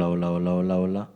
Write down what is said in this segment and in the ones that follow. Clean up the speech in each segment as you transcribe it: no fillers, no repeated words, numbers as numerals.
hola, hola, hola, hola, hola.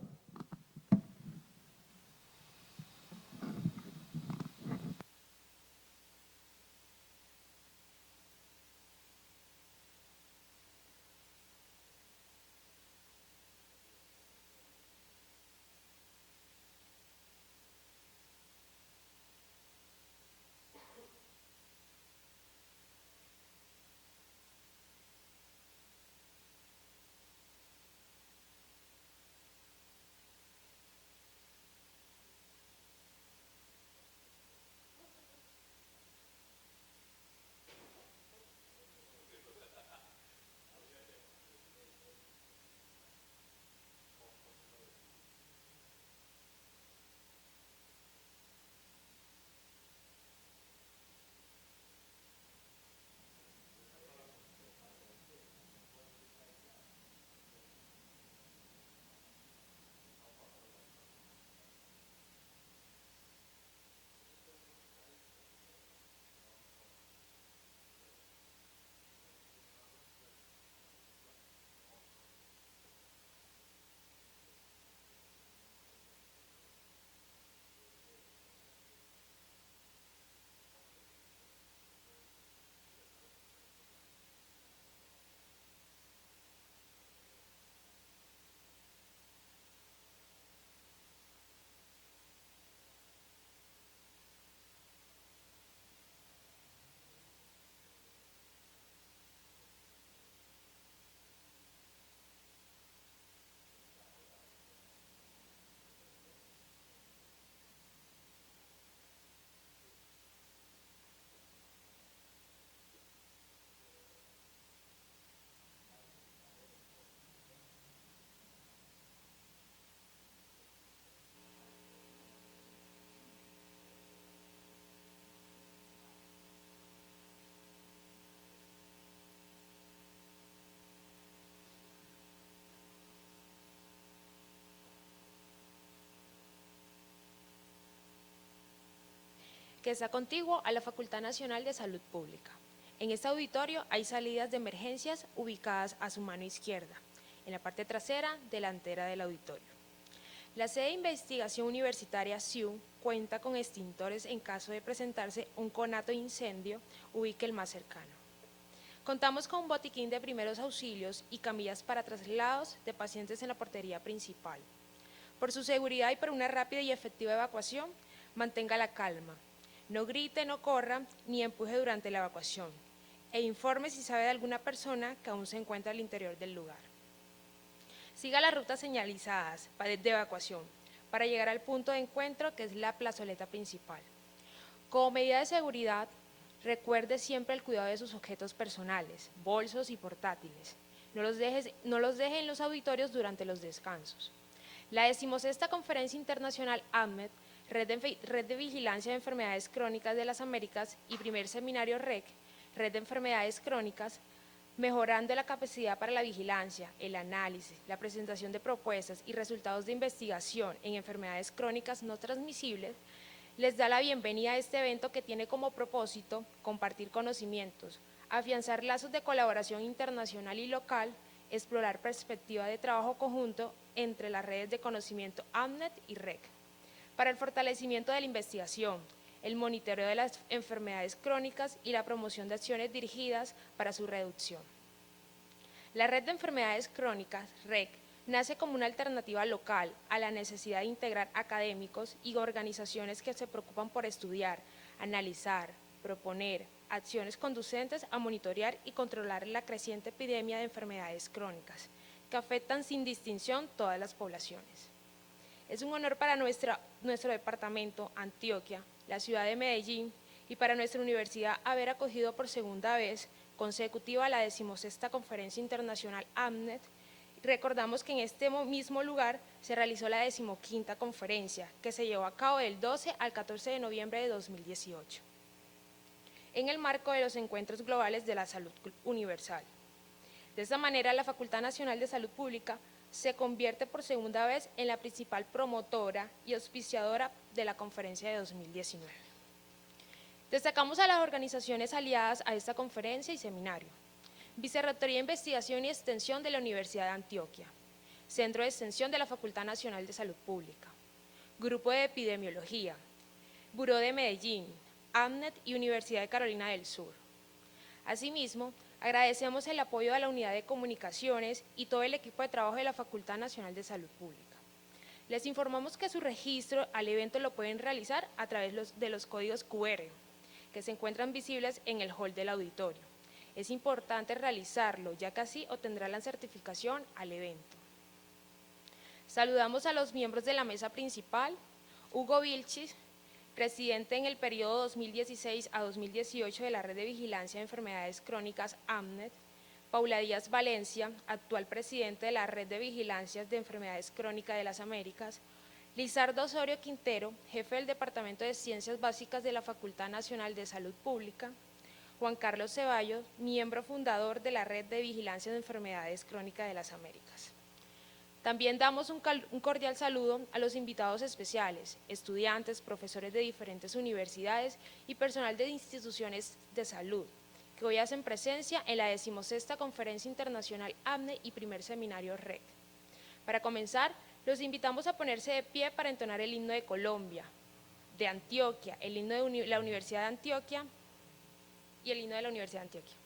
Que está contiguo a la Facultad Nacional de Salud Pública. En este auditorio hay salidas de emergencias ubicadas a su mano izquierda, en la parte trasera delantera del auditorio. La sede de investigación universitaria SIU cuenta con extintores en caso de presentarse un conato de incendio, ubique el más cercano. Contamos con un botiquín de primeros auxilios y camillas para traslados de pacientes en la portería principal. Por su seguridad y por una rápida y efectiva evacuación, mantenga la calma. No grite, no corra, ni empuje durante la evacuación. E informe si sabe de alguna persona que aún se encuentra al interior del lugar. Siga las rutas señalizadas de evacuación para llegar al punto de encuentro, que es la plazoleta principal. Como medida de seguridad, recuerde siempre el cuidado de sus objetos personales, bolsos y portátiles. No los deje en los auditorios durante los descansos. La 16ª Conferencia Internacional AMNET, Red de Vigilancia de Enfermedades Crónicas de las Américas, y primer seminario REC, Red de Enfermedades Crónicas, mejorando la capacidad para la vigilancia, el análisis, la presentación de propuestas y resultados de investigación en enfermedades crónicas no transmisibles, les da la bienvenida a este evento que tiene como propósito compartir conocimientos, afianzar lazos de colaboración internacional y local, explorar perspectivas de trabajo conjunto entre las redes de conocimiento AMNET y REC, para el fortalecimiento de la investigación, el monitoreo de las enfermedades crónicas y la promoción de acciones dirigidas para su reducción. La Red de Enfermedades Crónicas, REC, nace como una alternativa local a la necesidad de integrar académicos y organizaciones que se preocupan por estudiar, analizar, proponer acciones conducentes a monitorear y controlar la creciente epidemia de enfermedades crónicas, que afectan sin distinción todas las poblaciones. Es un honor para nuestro departamento, Antioquia, la ciudad de Medellín, y para nuestra universidad haber acogido por segunda vez consecutiva la 16ª Conferencia Internacional AMNET. Recordamos que en este mismo lugar se realizó la 15ª conferencia, que se llevó a cabo del 12 al 14 de noviembre de 2018, en el marco de los encuentros globales de la salud universal. De esta manera, la Facultad Nacional de Salud Pública se convierte por segunda vez en la principal promotora y auspiciadora de la conferencia de 2019. Destacamos a las organizaciones aliadas a esta conferencia y seminario: Vicerrectoría de Investigación y Extensión de la Universidad de Antioquia, Centro de Extensión de la Facultad Nacional de Salud Pública, Grupo de Epidemiología, Buró de Medellín, AMNET y Universidad de Carolina del Sur. Asimismo, agradecemos el apoyo de la Unidad de Comunicaciones y todo el equipo de trabajo de la Facultad Nacional de Salud Pública. Les informamos que su registro al evento lo pueden realizar a través de los códigos QR, que se encuentran visibles en el hall del auditorio. Es importante realizarlo, ya que así obtendrá la certificación al evento. Saludamos a los miembros de la mesa principal: Hugo Vilchis, presidente en el periodo 2016 a 2018 de la Red de Vigilancia de Enfermedades Crónicas AMNET; Paula Díaz Valencia, actual presidente de la Red de Vigilancia de Enfermedades Crónicas de las Américas; Lizardo Osorio Quintero, jefe del Departamento de Ciencias Básicas de la Facultad Nacional de Salud Pública; Juan Carlos Ceballos, miembro fundador de la Red de Vigilancia de Enfermedades Crónicas de las Américas. También damos un cordial saludo a los invitados especiales, estudiantes, profesores de diferentes universidades y personal de instituciones de salud, que hoy hacen presencia en la 16ª Conferencia Internacional AMNET y primer seminario REC. Para comenzar, los invitamos a ponerse de pie para entonar el himno de Colombia, de Antioquia, el himno de la Universidad de Antioquia y el himno de la Universidad de Antioquia.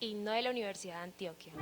Himno de la Universidad de Antioquia.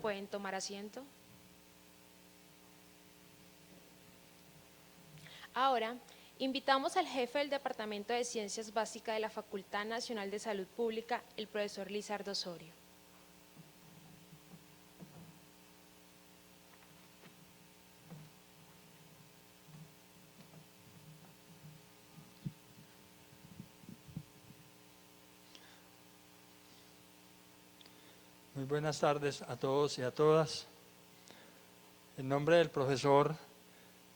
Pueden tomar asiento. Ahora, invitamos al jefe del Departamento de Ciencias Básicas de la Facultad Nacional de Salud Pública, el profesor Lizardo Osorio. Muy buenas tardes a todos y a todas. En nombre del profesor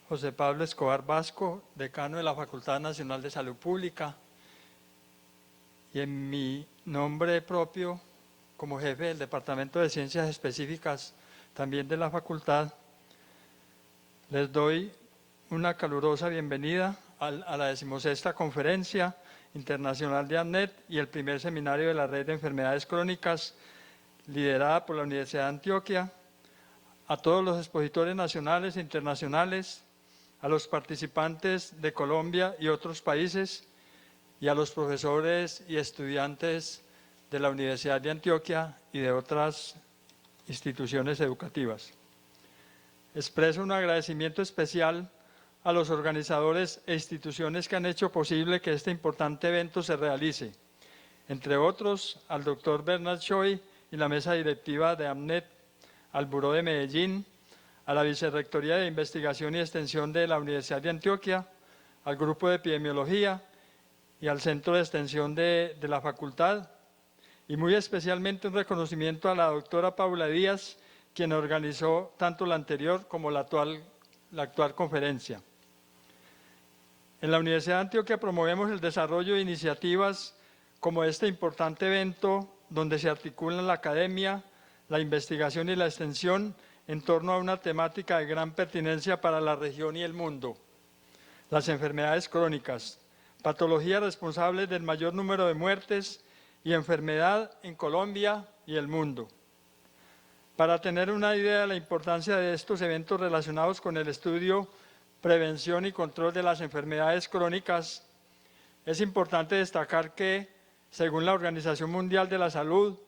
José Pablo Escobar Vasco, decano de la Facultad Nacional de Salud Pública, y en mi nombre propio, como jefe del Departamento de Ciencias Específicas, también de la Facultad, les doy una calurosa bienvenida a la 16ª Conferencia Internacional de AMNET y el primer seminario de la Red de Enfermedades Crónicas, liderada por la Universidad de Antioquia, a todos los expositores nacionales e internacionales, a los participantes de Colombia y otros países, y a los profesores y estudiantes de la Universidad de Antioquia y de otras instituciones educativas. Expreso un agradecimiento especial a los organizadores e instituciones que han hecho posible que este importante evento se realice, entre otros al doctor Bernard Choi y la mesa directiva de AMNET, al Buró de Medellín, a la Vicerrectoría de Investigación y Extensión de la Universidad de Antioquia, al Grupo de Epidemiología y al Centro de Extensión de la Facultad, y muy especialmente un reconocimiento a la doctora Paula Díaz, quien organizó tanto la anterior como la actual conferencia. En la Universidad de Antioquia promovemos el desarrollo de iniciativas como este importante evento, donde se articulan la academia, la investigación y la extensión en torno a una temática de gran pertinencia para la región y el mundo: las enfermedades crónicas, patologías responsables del mayor número de muertes y enfermedad en Colombia y el mundo. Para tener una idea de la importancia de estos eventos relacionados con el estudio, prevención y control de las enfermedades crónicas, es importante destacar que, según la Organización Mundial de la Salud,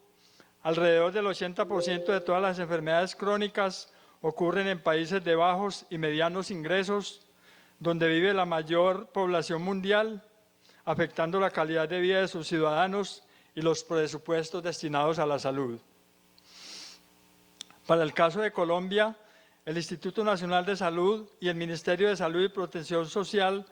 alrededor del 80% de todas las enfermedades crónicas ocurren en países de bajos y medianos ingresos, donde vive la mayor población mundial, afectando la calidad de vida de sus ciudadanos y los presupuestos destinados a la salud. Para el caso de Colombia, el Instituto Nacional de Salud y el Ministerio de Salud y Protección Social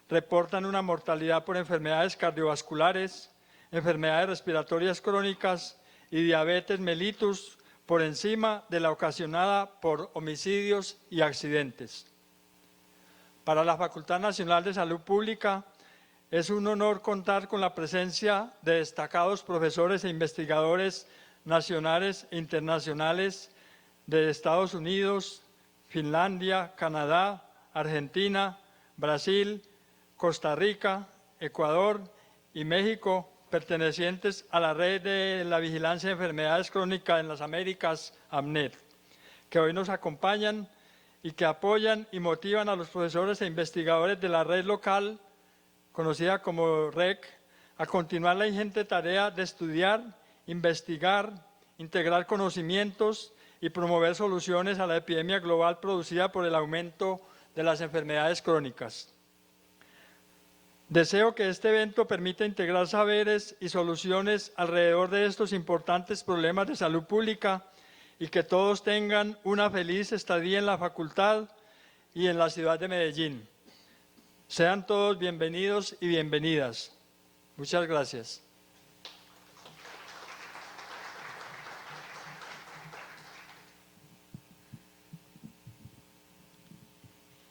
reportan una mortalidad por enfermedades cardiovasculares, enfermedades respiratorias crónicas y diabetes mellitus por encima de la ocasionada por homicidios y accidentes. Para la Facultad Nacional de Salud Pública, es un honor contar con la presencia de destacados profesores e investigadores nacionales e internacionales de Estados Unidos, Finlandia, Canadá, Argentina, Brasil, Costa Rica, Ecuador y México, pertenecientes a la Red de la Vigilancia de Enfermedades Crónicas en las Américas, AMNET, que hoy nos acompañan y que apoyan y motivan a los profesores e investigadores de la red local, conocida como REC, a continuar la ingente tarea de estudiar, investigar, integrar conocimientos y promover soluciones a la epidemia global producida por el aumento de las enfermedades crónicas. Deseo que este evento permita integrar saberes y soluciones alrededor de estos importantes problemas de salud pública y que todos tengan una feliz estadía en la facultad y en la ciudad de Medellín. Sean todos bienvenidos y bienvenidas. Muchas gracias.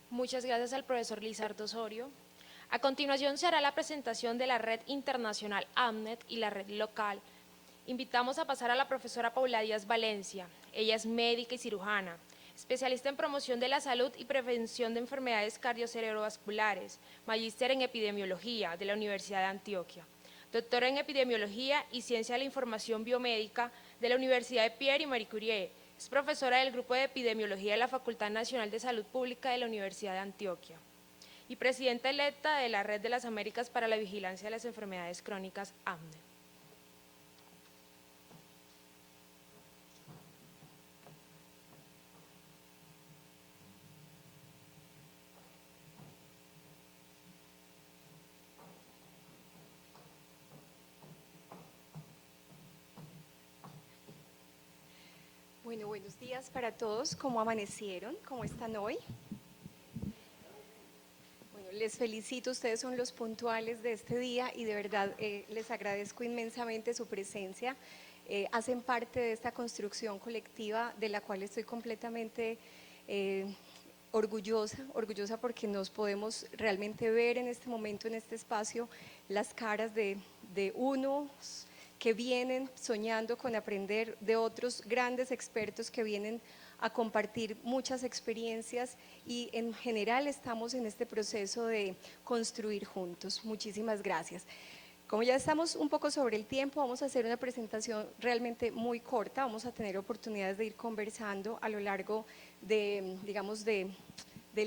Muchas gracias al profesor Lizardo Osorio. A continuación se hará la presentación de la red internacional AMNET y la red local. Invitamos a pasar a la profesora Paula Díaz Valencia. Ella es médica y cirujana, especialista en promoción de la salud y prevención de enfermedades cardiocerebrovasculares, magíster en epidemiología de la Universidad de Antioquia, doctora en epidemiología y ciencia de la información biomédica de la Universidad de Pierre y Marie Curie. Es profesora del grupo de epidemiología de la Facultad Nacional de Salud Pública de la Universidad de Antioquia y presidenta electa de la Red de las Américas para la Vigilancia de las Enfermedades Crónicas, AMNET. Bueno, buenos días para todos. ¿Cómo amanecieron? ¿Cómo están hoy? Bueno, les felicito, ustedes son los puntuales de este día y de verdad les agradezco inmensamente su presencia. Hacen parte de esta construcción colectiva de la cual estoy completamente orgullosa porque nos podemos realmente ver en este momento, en este espacio, las caras de unos que vienen soñando con aprender de otros grandes expertos que vienen a compartir muchas experiencias y en general estamos en este proceso de construir juntos. Muchísimas gracias. Como ya estamos un poco sobre el tiempo, vamos a hacer una presentación realmente muy corta, vamos a tener oportunidades de ir conversando a lo largo de, digamos, del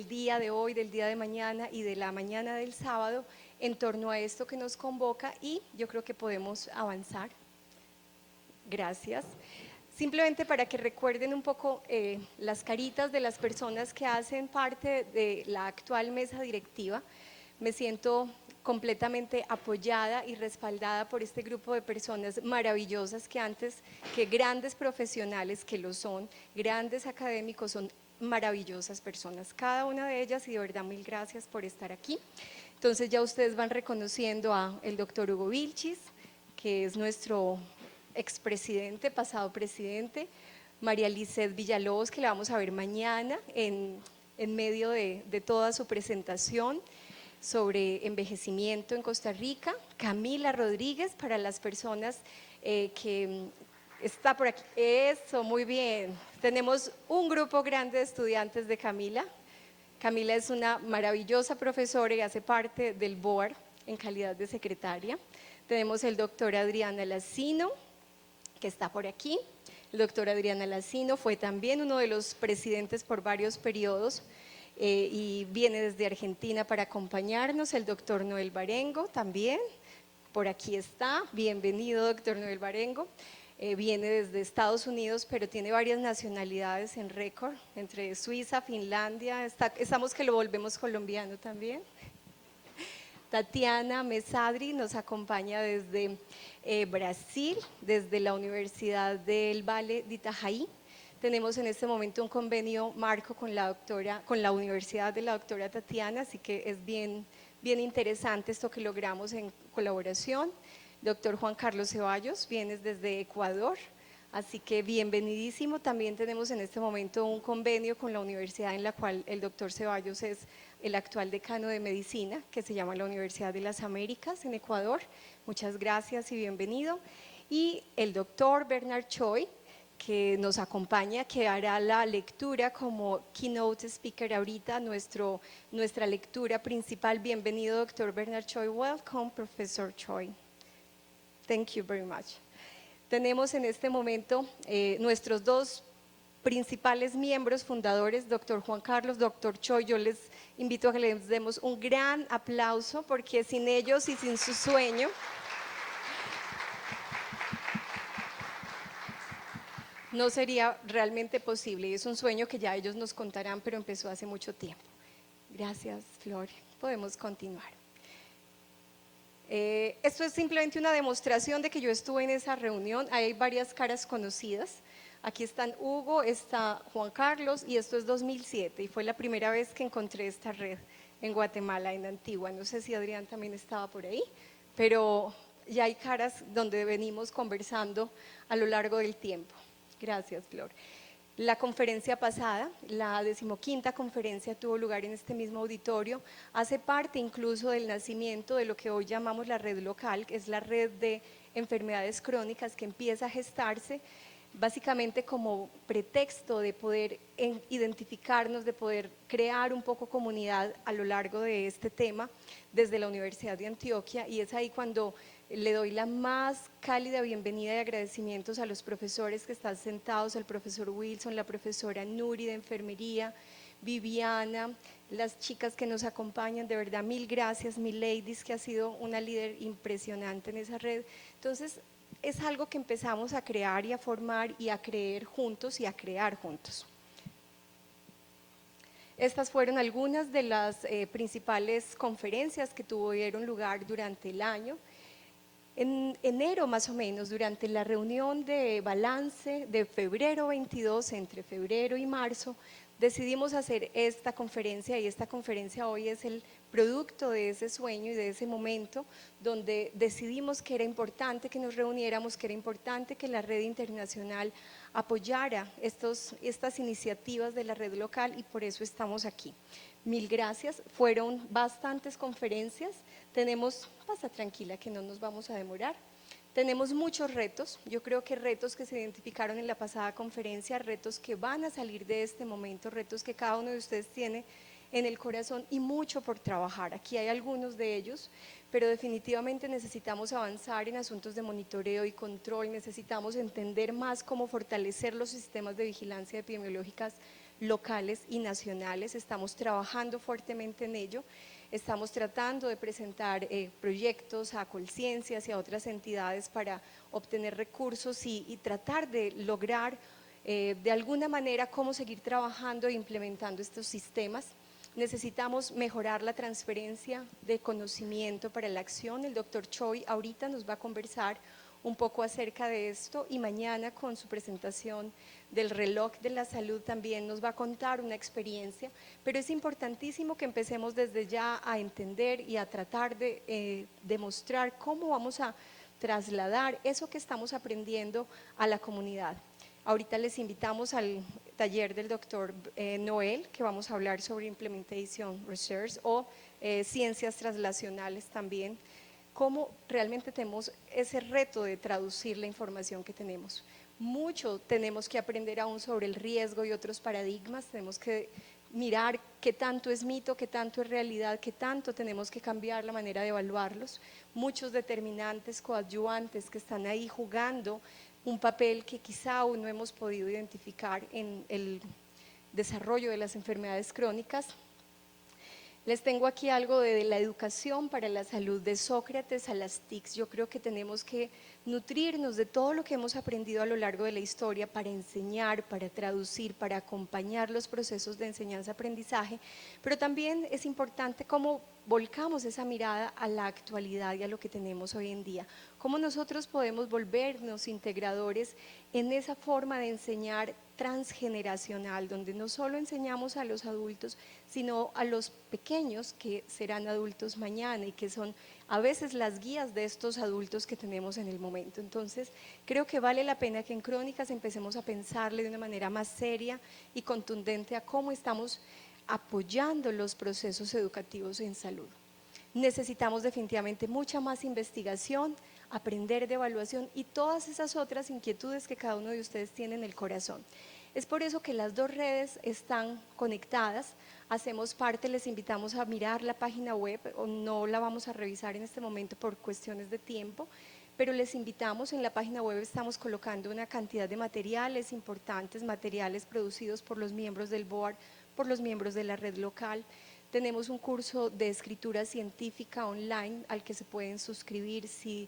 día de hoy, del día de mañana y de la mañana del sábado en torno a esto que nos convoca y yo creo que podemos avanzar. Gracias. Simplemente para que recuerden un poco las caritas de las personas que hacen parte de la actual mesa directiva, me siento completamente apoyada y respaldada por este grupo de personas maravillosas que antes que grandes profesionales que lo son, grandes académicos, son maravillosas personas, cada una de ellas, y de verdad mil gracias por estar aquí. Entonces ya ustedes van reconociendo al doctor Hugo Vilchis, que es nuestro expresidente, pasado presidente, María Lisset Villalobos, que la vamos a ver mañana en medio de toda su presentación sobre envejecimiento en Costa Rica, Camila Rodríguez, para las personas que está por aquí. Eso, muy bien. Tenemos un grupo grande de estudiantes de Camila. Camila es una maravillosa profesora y hace parte del board en calidad de secretaria. Tenemos el doctor Adriana Lacino, que está por aquí. El doctor Adriana Lacino fue también uno de los presidentes por varios periodos y viene desde Argentina para acompañarnos. El doctor Noel Barengo también, por aquí está. Bienvenido, doctor Noel Barengo. Viene desde Estados Unidos, pero tiene varias nacionalidades en récord, entre Suiza, Finlandia, estamos que lo volvemos colombiano también. Tatiana Mesadri nos acompaña desde Brasil, desde la Universidad del Vale de Itajaí. Tenemos en este momento un convenio marco con la Universidad de la doctora Tatiana, así que es bien interesante esto que logramos en colaboración. Doctor Juan Carlos Ceballos, vienes desde Ecuador, así que bienvenidísimo. También tenemos en este momento un convenio con la universidad en la cual el doctor Ceballos es el actual decano de medicina, que se llama la Universidad de las Américas en Ecuador. Muchas gracias y bienvenido. Y el doctor Bernard Choi, que nos acompaña, que hará la lectura como keynote speaker ahorita, nuestra lectura principal. Bienvenido, doctor Bernard Choi. Welcome, Professor Choi. Thank you very much. Tenemos en este momento nuestros dos principales miembros fundadores, doctor Juan Carlos, doctor Choi. Yo les invito a que les demos un gran aplauso porque sin ellos y sin su sueño no sería realmente posible. Y es un sueño que ya ellos nos contarán, pero empezó hace mucho tiempo. Gracias, Flor. Podemos continuar. Esto es simplemente una demostración de que yo estuve en esa reunión. Hay varias caras conocidas. Aquí están Hugo, está Juan Carlos y esto es 2007 y fue la primera vez que encontré esta red en Guatemala, en Antigua. No sé si Adrián también estaba por ahí, pero ya hay caras donde venimos conversando a lo largo del tiempo. Gracias, Flor. La conferencia pasada, la 15ª conferencia, tuvo lugar en este mismo auditorio, hace parte incluso del nacimiento de lo que hoy llamamos la red local, que es la red de enfermedades crónicas que empieza a gestarse básicamente como pretexto de poder identificarnos, de poder crear un poco comunidad a lo largo de este tema desde la Universidad de Antioquia, y es ahí cuando le doy la más cálida bienvenida y agradecimientos a los profesores que están sentados, al profesor Wilson, la profesora Nuri de enfermería, Viviana, las chicas que nos acompañan, de verdad mil gracias, mil ladies, que ha sido una líder impresionante en esa red. Entonces es algo que empezamos a crear y a formar y a creer juntos y a crear juntos. Estas fueron algunas de las principales conferencias que tuvieron lugar durante el año. En enero más o menos, durante la reunión de balance de febrero 22, entre febrero y marzo, decidimos hacer esta conferencia, y esta conferencia hoy es el producto de ese sueño y de ese momento donde decidimos que era importante que nos reuniéramos, que era importante que la red internacional apoyara estas iniciativas de la red local, y por eso estamos aquí. Mil gracias, fueron bastantes conferencias, pasa tranquila que no nos vamos a demorar. Tenemos muchos retos, yo creo que retos que se identificaron en la pasada conferencia, retos que van a salir de este momento, retos que cada uno de ustedes tiene en el corazón y mucho por trabajar. Aquí hay algunos de ellos, pero definitivamente necesitamos avanzar en asuntos de monitoreo y control, necesitamos entender más cómo fortalecer los sistemas de vigilancia epidemiológicas locales y nacionales. Estamos trabajando fuertemente en ello. Estamos tratando de presentar proyectos a Colciencias y a otras entidades para obtener recursos y tratar de lograr de alguna manera cómo seguir trabajando e implementando estos sistemas. Necesitamos mejorar la transferencia de conocimiento para la acción. El doctor Choi ahorita nos va a conversar un poco acerca de esto, y mañana con su presentación del reloj de la salud también nos va a contar una experiencia, pero es importantísimo que empecemos desde ya a entender y a tratar de demostrar cómo vamos a trasladar eso que estamos aprendiendo a la comunidad. Ahorita les invitamos al taller del doctor Noel, que vamos a hablar sobre Implementation Research o ciencias translacionales también, cómo realmente tenemos ese reto de traducir la información que tenemos. Mucho tenemos que aprender aún sobre el riesgo y otros paradigmas, tenemos que mirar qué tanto es mito, qué tanto es realidad, qué tanto tenemos que cambiar la manera de evaluarlos. Muchos determinantes coadyuvantes que están ahí jugando un papel que quizá aún no hemos podido identificar en el desarrollo de las enfermedades crónicas. Les tengo aquí algo de la educación para la salud de Sócrates a las TICs. Yo creo que tenemos que nutrirnos de todo lo que hemos aprendido a lo largo de la historia para enseñar, para traducir, para acompañar los procesos de enseñanza-aprendizaje, pero también es importante cómo volcamos esa mirada a la actualidad y a lo que tenemos hoy en día, cómo nosotros podemos volvernos integradores en esa forma de enseñar transgeneracional, donde no solo enseñamos a los adultos, sino a los pequeños que serán adultos mañana y que son a veces las guías de estos adultos que tenemos en el momento. Entonces, creo que vale la pena que en Crónicas empecemos a pensarle de una manera más seria y contundente a cómo estamos apoyando los procesos educativos en salud. Necesitamos definitivamente mucha más investigación, aprender de evaluación y todas esas otras inquietudes que cada uno de ustedes tiene en el corazón. Es por eso que las dos redes están conectadas, hacemos parte, les invitamos a mirar la página web, o no la vamos a revisar en este momento por cuestiones de tiempo, pero les invitamos, en la página web estamos colocando una cantidad de materiales importantes, materiales producidos por los miembros del board, por los miembros de la red local. Tenemos un curso de escritura científica online al que se pueden suscribir si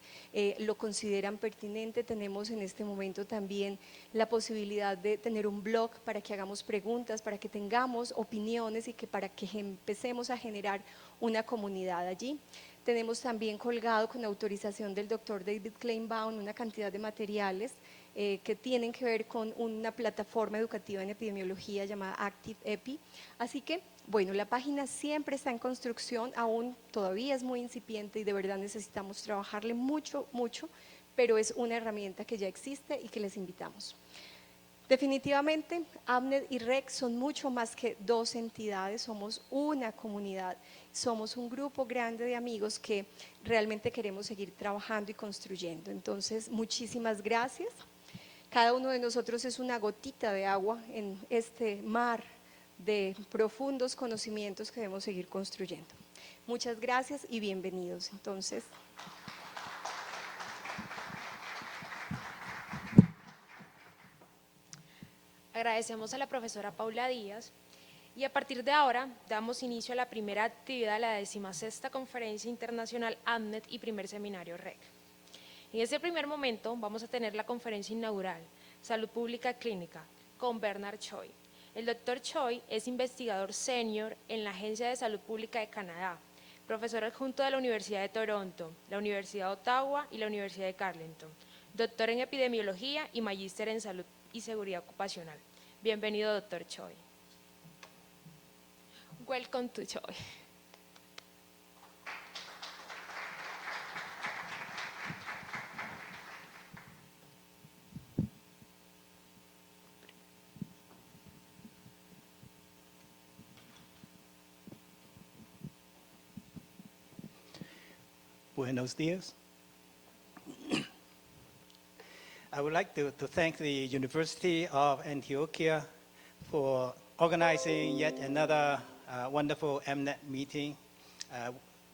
lo consideran pertinente. Tenemos en este momento también la posibilidad de tener un blog para que hagamos preguntas, para que tengamos opiniones y para que empecemos a generar una comunidad allí. Tenemos también colgado con autorización del doctor David Kleinbaum una cantidad de materiales que tienen que ver con una plataforma educativa en epidemiología llamada Active Epi. Así que, bueno, la página siempre está en construcción, aún todavía es muy incipiente y de verdad necesitamos trabajarle mucho, pero es una herramienta que ya existe y que les invitamos. Definitivamente, AMNET y REC son mucho más que dos entidades, somos una comunidad, somos un grupo grande de amigos que realmente queremos seguir trabajando y construyendo. Entonces, muchísimas gracias. Cada uno de nosotros es una gotita de agua en este mar de profundos conocimientos que debemos seguir construyendo. Muchas gracias y bienvenidos. Entonces, Agradecemos a la profesora Paula Díaz y a partir de ahora damos inicio a la primera actividad de la 16ª Conferencia Internacional AMNET y primer seminario REC. En este primer momento vamos a tener la conferencia inaugural, Salud Pública Clínica, con Bernard Choi. El doctor Choi es investigador senior en la Agencia de Salud Pública de Canadá, profesor adjunto de la Universidad de Toronto, la Universidad de Ottawa y la Universidad de Carleton, doctor en epidemiología y magíster en salud y seguridad ocupacional. Bienvenido, doctor Choi. Welcome to Choi. Buenos días. I would like to thank the University of Antioquia for organizing yet another wonderful AMNET meeting.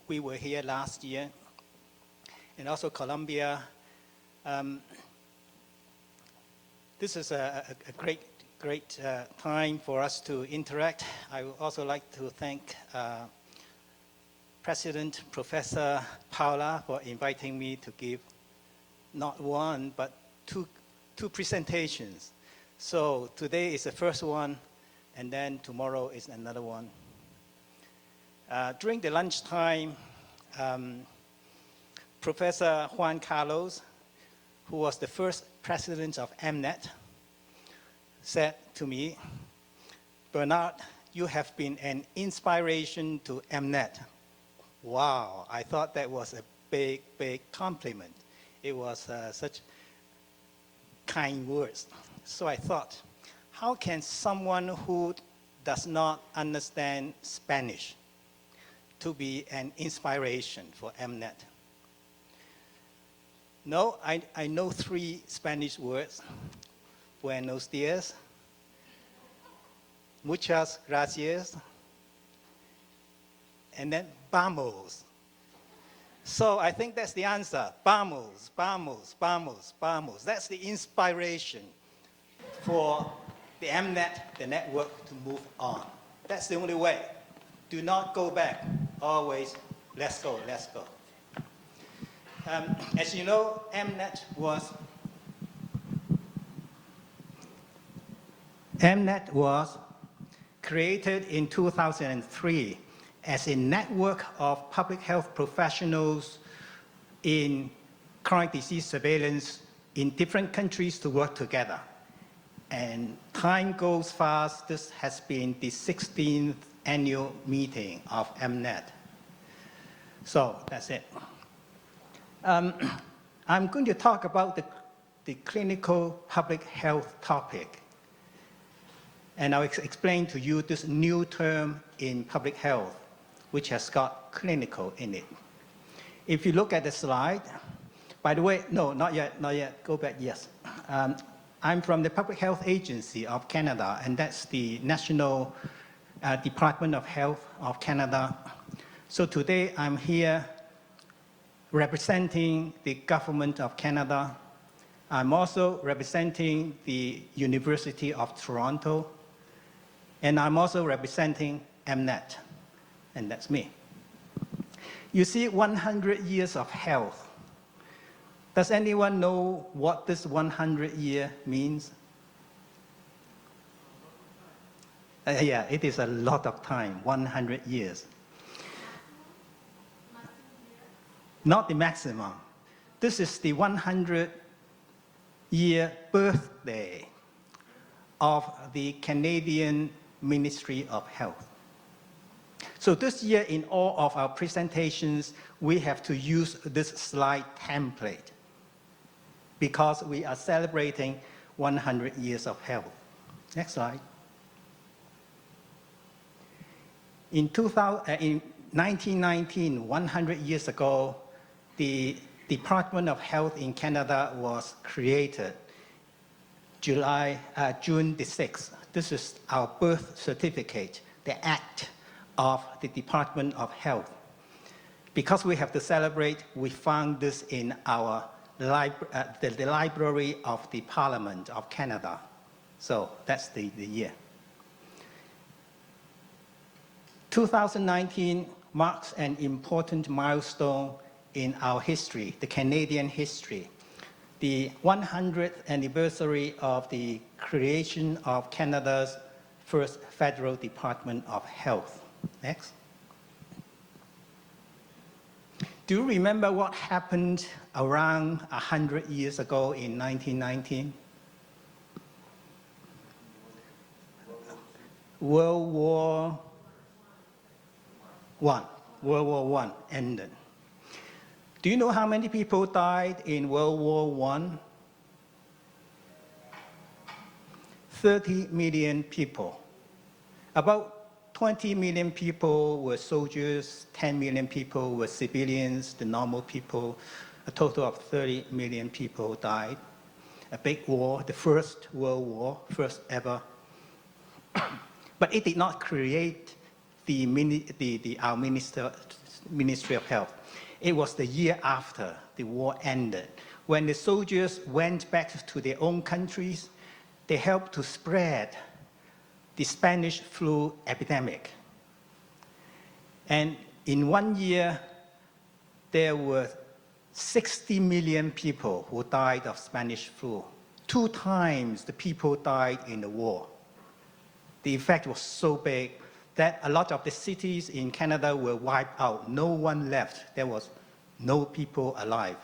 We were here last year, and also Columbia. This is a great time for us to interact. I would also like to thank President Professor Paula for inviting me to give not one, but two presentations. So today is the first one, and then tomorrow is another one. During the lunchtime, Professor Juan Carlos, who was the first president of AMNET, said to me, "Bernard, you have been an inspiration to AMNET." Wow, I thought that was a big compliment. It was such kind words. So I thought, how can someone who does not understand Spanish to be an inspiration for AMNET? No, I know 3 Spanish words. Buenos días, muchas gracias, and then vamos. So I think that's the answer. Vamos, vamos, vamos, vamos. That's the inspiration for the AMNET, the network, to move on. That's the only way. do not go back. Always, let's go, let's go. As you know, AMNET was created in 2003 as a network of public health professionals in chronic disease surveillance in different countries to work together. And time goes fast. This has been the 16th annual meeting of AMNET. So that's it. I'm going to talk about the clinical public health topic. And I'll explain to you this new term in public health, which has got clinical in it. If you look at the slide, by the way, no, not yet, go back, yes. I'm from the Public Health Agency of Canada, and that's the National Department of Health of Canada. So today I'm here representing the government of Canada. I'm also representing the University of Toronto, and I'm also representing AMNET, and that's me. You see, 100 years of health. Does anyone know what this 100-year means? Yeah, it is a lot of time, 100 years. Not the maximum. This is the 100-year birthday of the Canadian Ministry of Health. So this year, in all of our presentations, we have to use this slide template because we are celebrating 100 years of health. Next slide. In 1919, 100 years ago, the Department of Health in Canada was created, June the 6th. This is our birth certificate, the act of the Department of Health. Because we have to celebrate, we found this in our the Library of the Parliament of Canada. So that's the year. 2019 marks an important milestone in our history, the Canadian history. The 100th anniversary of the creation of Canada's first federal Department of Health. Next. Do you remember what happened around 100 years ago in 1919? World War I ended. Do you know how many people died in World War I? 30 million people. About 20 million people were soldiers, 10 million people were civilians, the normal people. A total of 30 million people died. A big war, the First World War, first ever. But it did not create our Ministry of Health. It was the year after the war ended. When the soldiers went back to their own countries, they helped to spread the Spanish flu epidemic. And in 1 year, there were 60 million people who died of Spanish flu. 2 times the people died in the war. The effect was so big that a lot of the cities in Canada were wiped out. No one left. There was no people alive.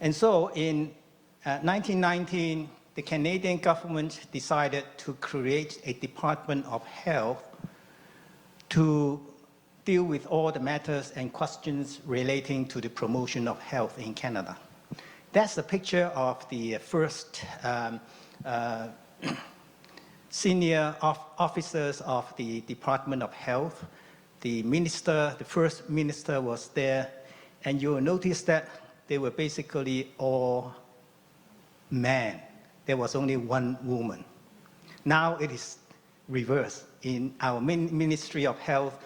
And so in 1919, the Canadian government decided to create a Department of Health to deal with all the matters and questions relating to the promotion of health in Canada. That's a picture of the first senior officers of the Department of Health. The first minister was there, and you'll notice that they were basically all men. There was only one woman. Now it is reversed. In our Ministry of Health,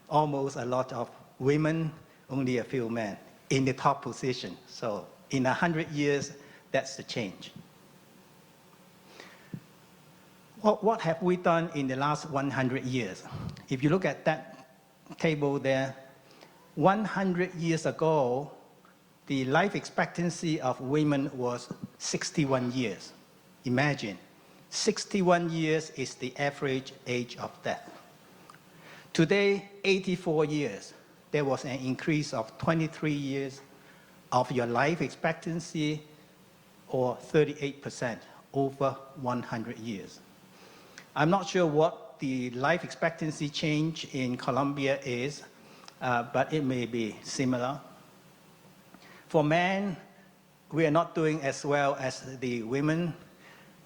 almost a lot of women, only a few men in the top position. So in 100 years, that's the change. What have we done in the last 100 years? If you look at that table there, 100 years ago, the life expectancy of women was 61 years. Imagine, 61 years is the average age of death. Today, 84 years. There was an increase of 23 years of your life expectancy, or 38% over 100 years. I'm not sure what the life expectancy change in Colombia is, but it may be similar. For men, we are not doing as well as the women.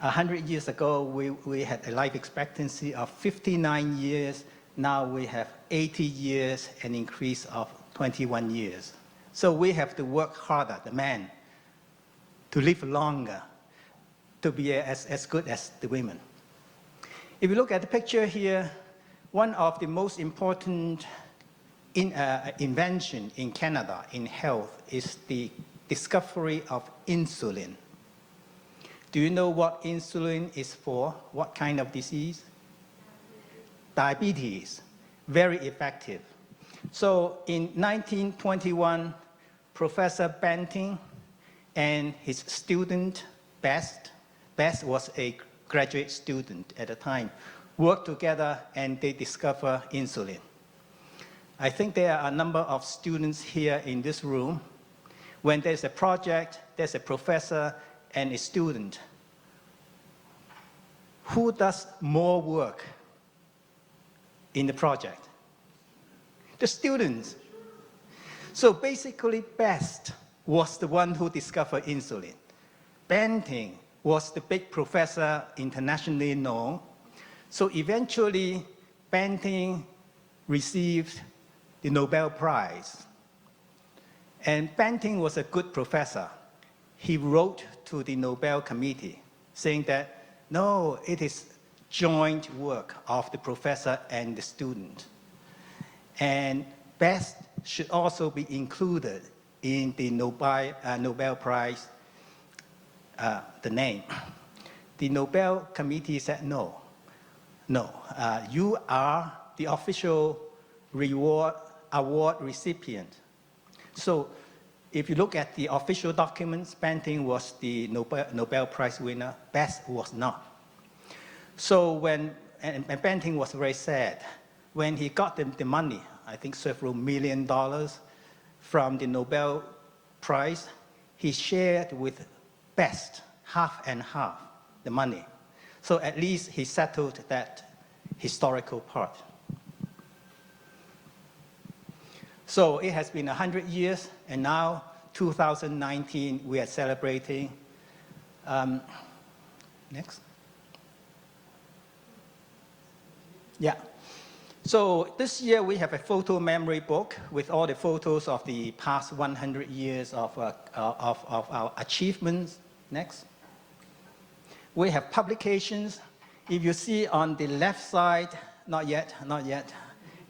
100 years ago, we had a life expectancy of 59 years. Now we have 80 years, an increase of 21 years. So we have to work harder, the men, to live longer, to be as good as the women. If you look at the picture here, one of the most important invention in Canada in health is the discovery of insulin. Do you know what insulin is for? What kind of disease? Diabetes. Very effective. So in 1921, Professor Banting and his student, Best was a graduate student at the time, worked together and they discovered insulin. I think there are a number of students here in this room. When there's a project, there's a professor and a student. Who does more work in the project? The students. So basically, Best was the one who discovered insulin. Banting was the big professor internationally known. So eventually, Banting received the Nobel Prize. And Banting was a good professor. He wrote to the Nobel Committee saying that, no, it is joint work of the professor and the student. And Best should also be included in the Nobel Prize, the name. The Nobel Committee said, no, you are the official award recipient. So if you look at the official documents, Banting was the Nobel Prize winner, Best was not. So and Banting was very sad. When he got the money, I think several $1 million from the Nobel Prize, he shared with Best half and half the money. So at least he settled that historical part. So it has been 100 years, and now 2019, we are celebrating. Next. Yeah. So this year we have a photo memory book with all the photos of the past 100 years of our achievements. Next. We have publications. If you see on the left side, not yet.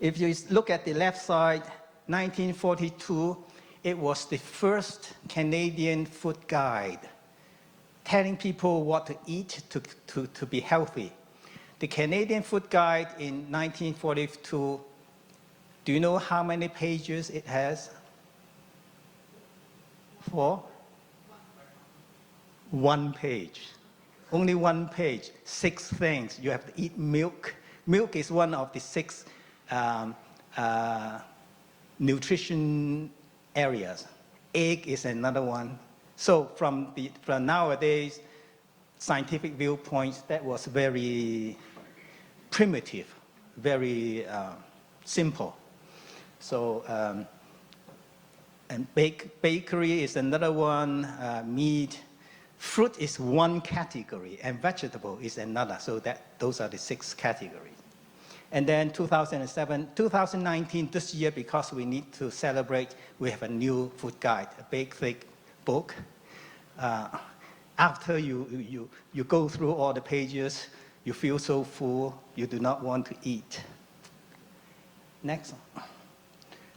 If you look at the left side, 1942, it was the first Canadian food guide, telling people what to eat to be healthy. The Canadian Food Guide in 1942, do you know how many pages it has? 4? 1 page. Only 1 page, 6 things. You have to eat milk. Milk is one of the 6 nutrition areas. Egg is another one. So from nowadays scientific viewpoints, that was very primitive, very simple. So and bakery is another one. Meat, fruit is one category, and vegetable is another. So those are the 6 categories. And then 2019, this year, because we need to celebrate, we have a new food guide, a big, thick book. After you go through all the pages, you feel so full, you do not want to eat. Next.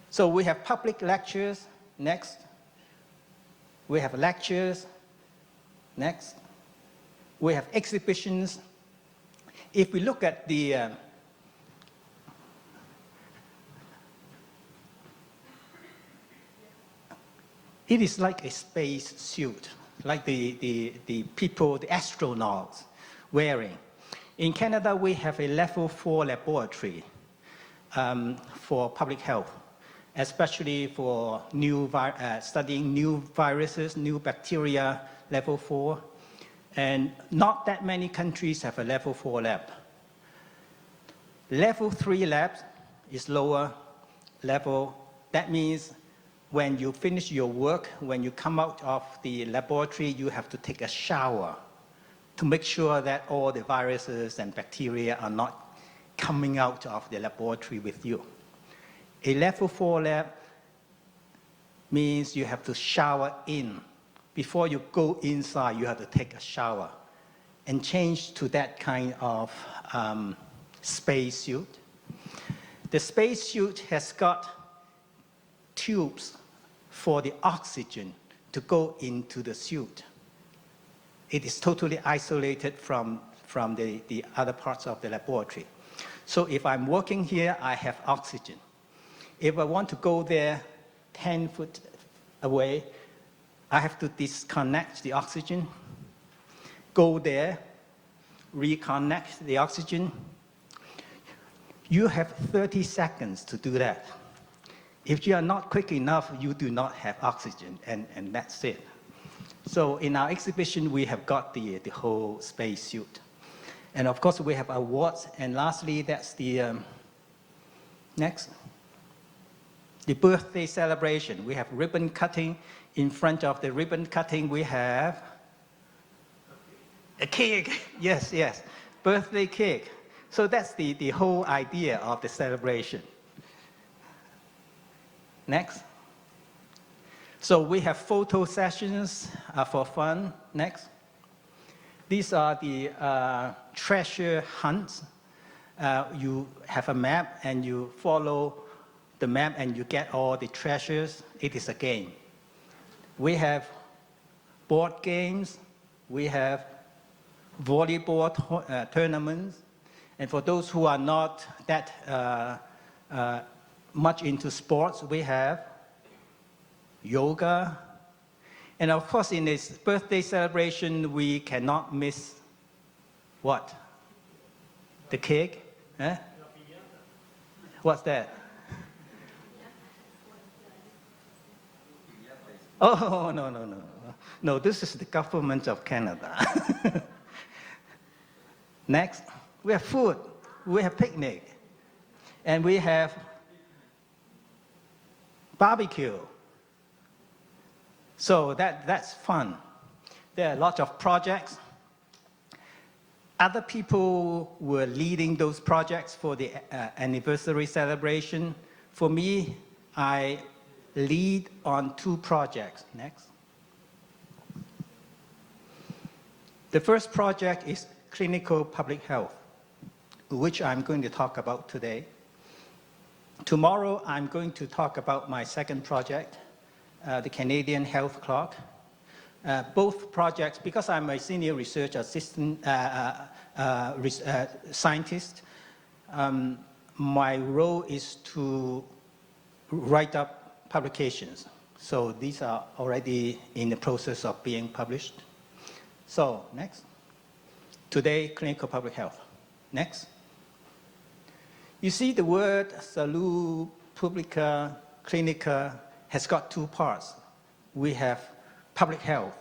So we have public lectures. Next. We have lectures. Next. We have exhibitions. If we look at the It is like a space suit, like the people, the astronauts wearing. In Canada, we have a level 4 laboratory for public health, especially for studying new viruses, new bacteria, level 4. And not that many countries have a level 4 lab. Level 3 lab is lower level. That means when you finish your work, when you come out of the laboratory, you have to take a shower to make sure that all the viruses and bacteria are not coming out of the laboratory with you. A level 4 lab means you have to shower in. Before you go inside, you have to take a shower and change to that kind of spacesuit. The spacesuit has got tubes for the oxygen to go into the suit. It is totally isolated from the other parts of the laboratory. So if I'm working here, I have oxygen. If I want to go there 10 feet away, I have to disconnect the oxygen, go there, reconnect the oxygen. You have 30 seconds to do that. If you are not quick enough, you do not have oxygen, and that's it. So in our exhibition, we have got the whole spacesuit. And of course, we have awards. And lastly, that's the, next. The birthday celebration. We have ribbon cutting. In front of the ribbon cutting, we have a cake. Yes, yes, birthday cake. So that's the whole idea of the celebration. Next. So we have photo sessions for fun. Next. These are the treasure hunts. You have a map and you follow the map and you get all the treasures. It is a game. We have board games. We have volleyball tournaments. And for those who are not that much into sports, we have yoga. And of course, in this birthday celebration, we cannot miss what? The cake? Huh? What's that? Oh, no. No, this is the government of Canada. Next, we have food. We have picnic. And we have barbecue. So that's fun. There are lots of projects. Other people were leading those projects for the anniversary celebration. For me, I lead on 2 projects. Next. The first project is clinical public health, which I'm going to talk about today. Tomorrow, I'm going to talk about my second project, the Canadian Health Clock. Both projects, because I'm a senior research assistant, scientist, my role is to write up publications. So these are already in the process of being published. So next. Today, clinical public health. Next. You see the word salud pública, clinica has got 2 parts. We have public health,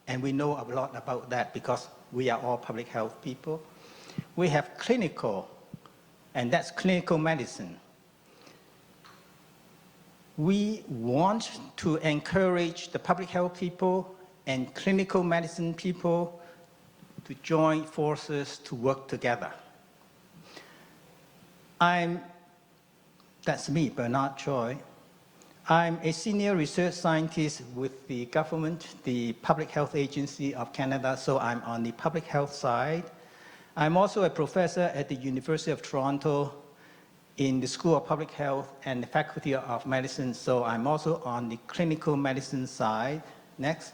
and we know a lot about that because we are all public health people. We have clinical, and that's clinical medicine. We want to encourage the public health people and clinical medicine people to join forces to work together. That's me, Bernard Choi. I'm a senior research scientist with the government, the Public Health Agency of Canada, so I'm on the public health side. I'm also a professor at the University of Toronto in the School of Public Health and the Faculty of Medicine, so I'm also on the clinical medicine side. Next.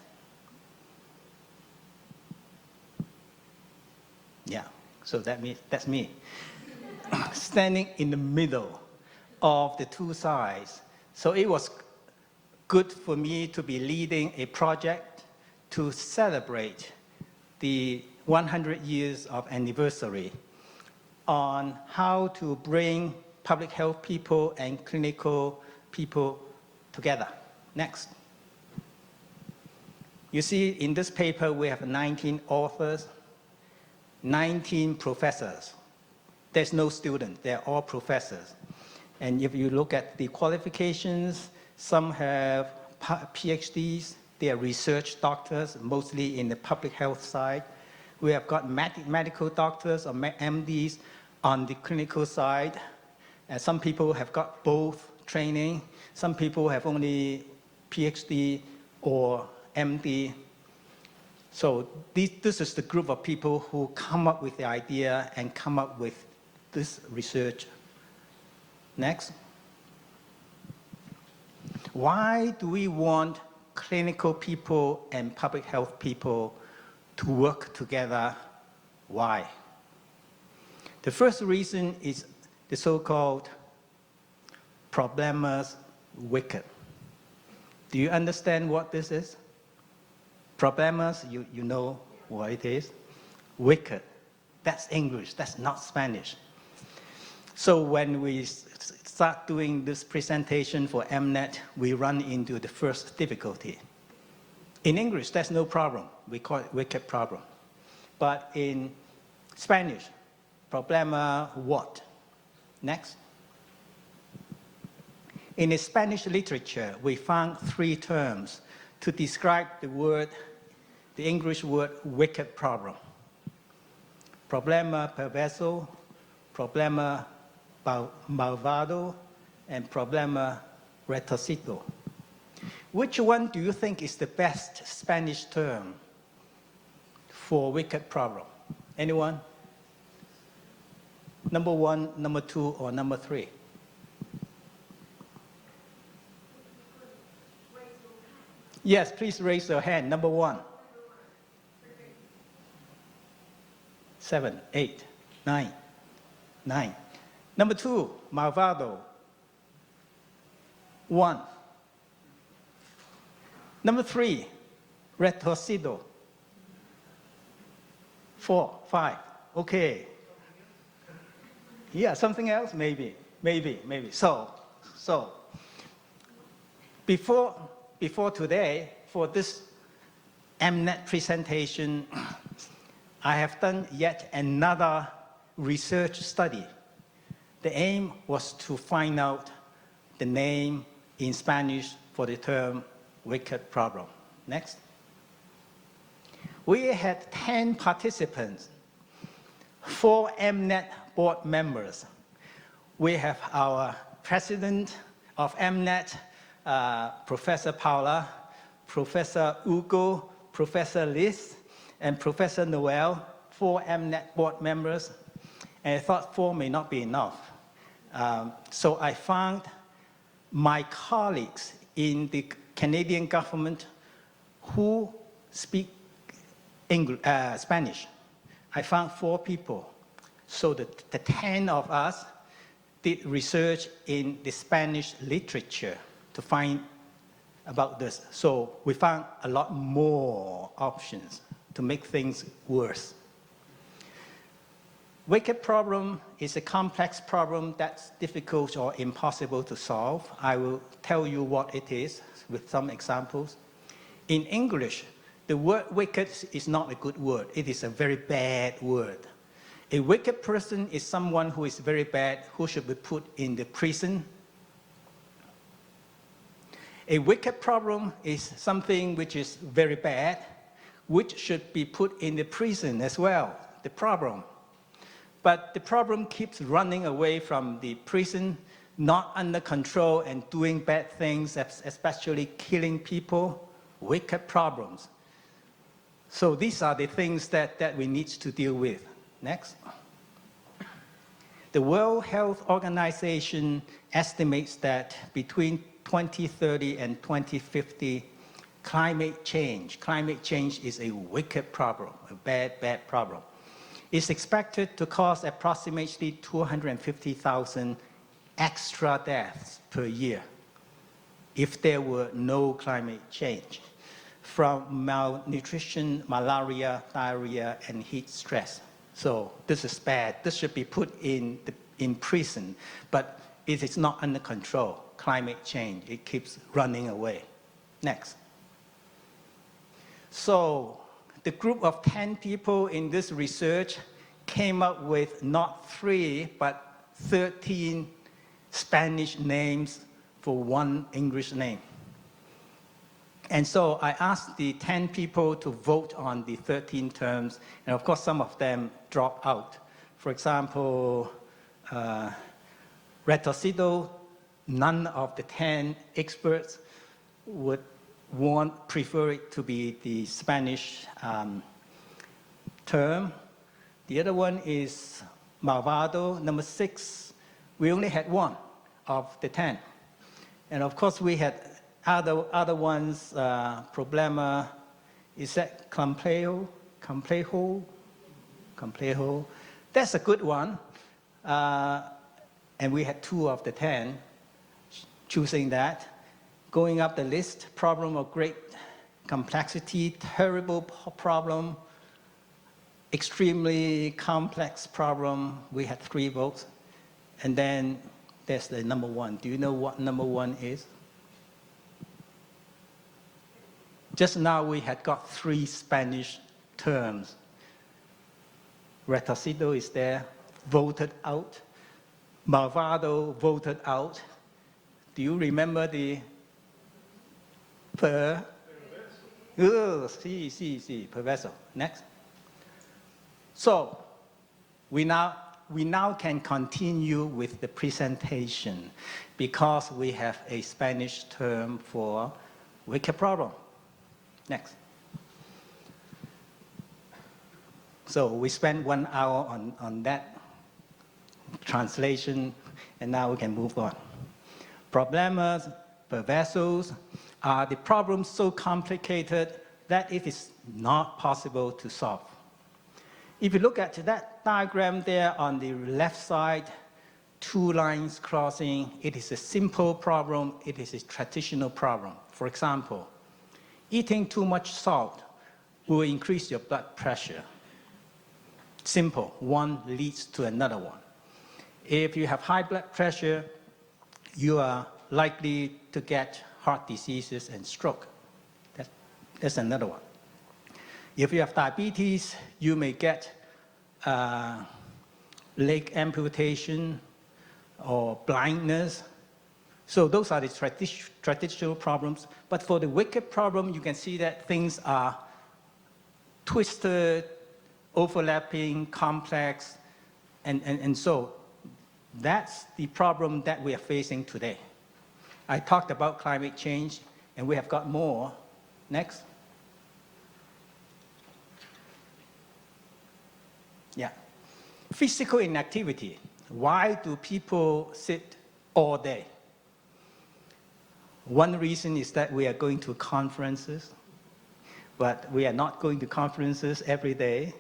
Yeah, so that's me. Standing in the middle of the 2 sides. So it was good for me to be leading a project to celebrate the 100 years of anniversary on how to bring public health people and clinical people together. Next. You see, in this paper, we have 19 authors, 19 professors. There's no student, they're all professors. And if you look at the qualifications, some have PhDs, they are research doctors, mostly in the public health side. We have got medical doctors or MDs on the clinical side. And some people have got both training. Some people have only PhD or MD. So this is the group of people who come up with the idea and come up with this research. Next. Why do we want clinical people and public health people to work together? Why? The first reason is the so-called problemas wicked. Do you understand what this is? Problemas, you know what it is. Wicked, that's English, that's not Spanish. So when we start doing this presentation for AMNET, we run into the first difficulty. In English, that's no problem. We call it wicked problem. But in Spanish, problema what? Next. In the Spanish literature, we found 3 terms to describe the English word wicked problem. Problema perverso, problema malvado, and problema retorcido. Which one do you think is the best Spanish term for wicked problem? Anyone? Number 1, number 2, or number 3? Yes, please raise your hand. Number 1. 7, 8, 9. Number 2, malvado. 1. Number 3, retorcido. 4, 5. Okay. Yeah, something else? Maybe. So before today, for this AMNET presentation, I have done yet another research study. The aim was to find out the name in Spanish for the term wicked problem. Next. We had 10 participants, 4 AMNET board members. We have our president of AMNET, Professor Paula, Professor Hugo, Professor Liz, and Professor Noel, 4 AMNET board members. And I thought 4 may not be enough. So I found my colleagues in the Canadian government who speak Spanish. I found 4 people. So the 10 of us did research in the Spanish literature to find about this. So we found a lot more options to make things worse. Wicked problem is a complex problem that's difficult or impossible to solve. I will tell you what it is with some examples. In English, the word wicked is not a good word. It is a very bad word. A wicked person is someone who is very bad, who should be put in the prison. A wicked problem is something which is very bad, which should be put in the prison as well, the problem. But the problem keeps running away from the prison, not under control and doing bad things, especially killing people, wicked problems. So these are the things that we need to deal with. Next. The World Health Organization estimates that between 2030 and 2050, climate change is a wicked problem, a bad problem. It's expected to cause approximately 250,000 extra deaths per year. if there were no climate change, from malnutrition, malaria, diarrhea, and heat stress. So this is bad. This should be put in prison, but it is not under control. Climate change, it keeps running away. Next. So the group of 10 people in this research came up with not 3, but 13 Spanish names for one English name. And so I asked the 10 people to vote on the 13 terms, and of course some of them dropped out. For example, retorcido, none of the 10 experts would prefer it to be the Spanish term. The other one is malvado, number 6. We only had 1 of the 10. And of course we had other ones, problema, is that complejo? That's a good one. And we had 2 of the 10 choosing that. Going up the list, problem of great complexity, terrible problem, extremely complex problem, we had 3 votes. And then there's the number 1. Do you know what number 1 is? Just now we had got 3 Spanish terms. Retorcido is there, voted out. Malvado, voted out. Do you remember the perverso. Next. So we now can continue with the presentation because we have a Spanish term for wicked problem. Next. So we spent 1 hour on that translation, and now we can move on. Problemas, perversos, are the problems so complicated that it is not possible to solve. If you look at that diagram there on the left side, 2 lines crossing, it is a simple problem, it is a traditional problem. For example, eating too much salt will increase your blood pressure. Simple, one leads to another one. If you have high blood pressure, you are likely to get heart diseases and stroke. That's another one. If you have diabetes, you may get leg amputation or blindness. So those are the traditional problems. But for the wicked problem, you can see that things are twisted, overlapping, complex, and so that's the problem that we are facing today. I talked about climate change, and we have got more. Next. Yeah. Physical inactivity. Why do people sit all day? One reason is that we are going to conferences, but we are not going to conferences every day.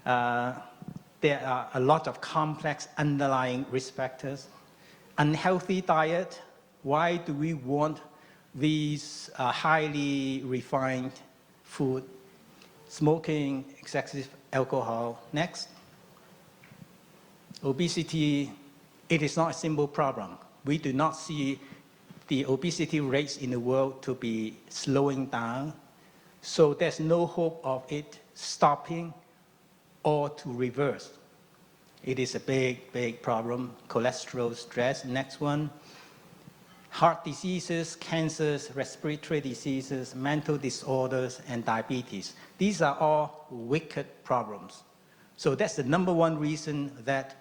There are a lot of complex underlying risk factors. Unhealthy diet. Why do we want these highly refined food? Smoking, excessive alcohol. Next. Obesity, it is not a simple problem. We do not see the obesity rates in the world to be slowing down. So there's no hope of it stopping or to reverse. It is a big, big problem. Cholesterol, stress. Next one. Heart diseases, cancers, respiratory diseases, mental disorders, and diabetes. These are all wicked problems. So that's the number 1 reason that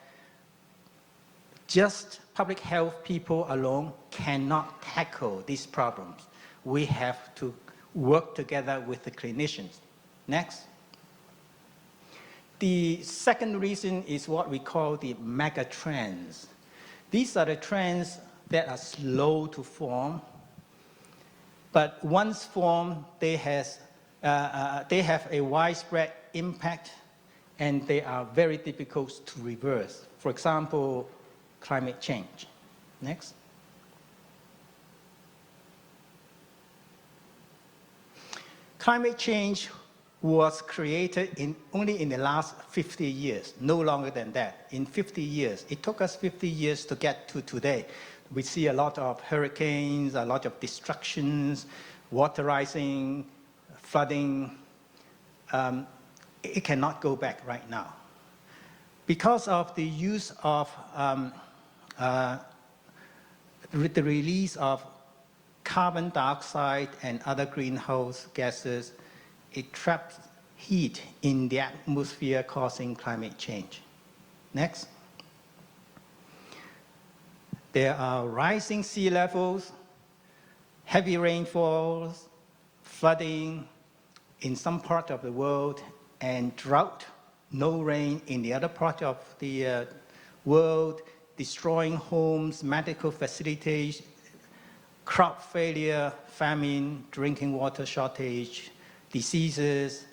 just public health people alone cannot tackle these problems. We have to work together with the clinicians. Next. The second reason is what we call the mega trends. These are the trends that are slow to form, but once formed, they have a widespread impact, and they are very difficult to reverse. For example, climate change. Next. Climate change was created only in the last 50 years, no longer than that. In 50 years, it took us 50 years to get to today. We see a lot of hurricanes, a lot of destructions, water rising, flooding. It cannot go back right now. Because of the use of the release of carbon dioxide and other greenhouse gases, it traps heat in the atmosphere, causing climate change. Next. There are rising sea levels, heavy rainfalls, flooding in some part of the world, and drought, no rain in the other part of the world, destroying homes, medical facilities, crop failure, famine, drinking water shortage, diseases.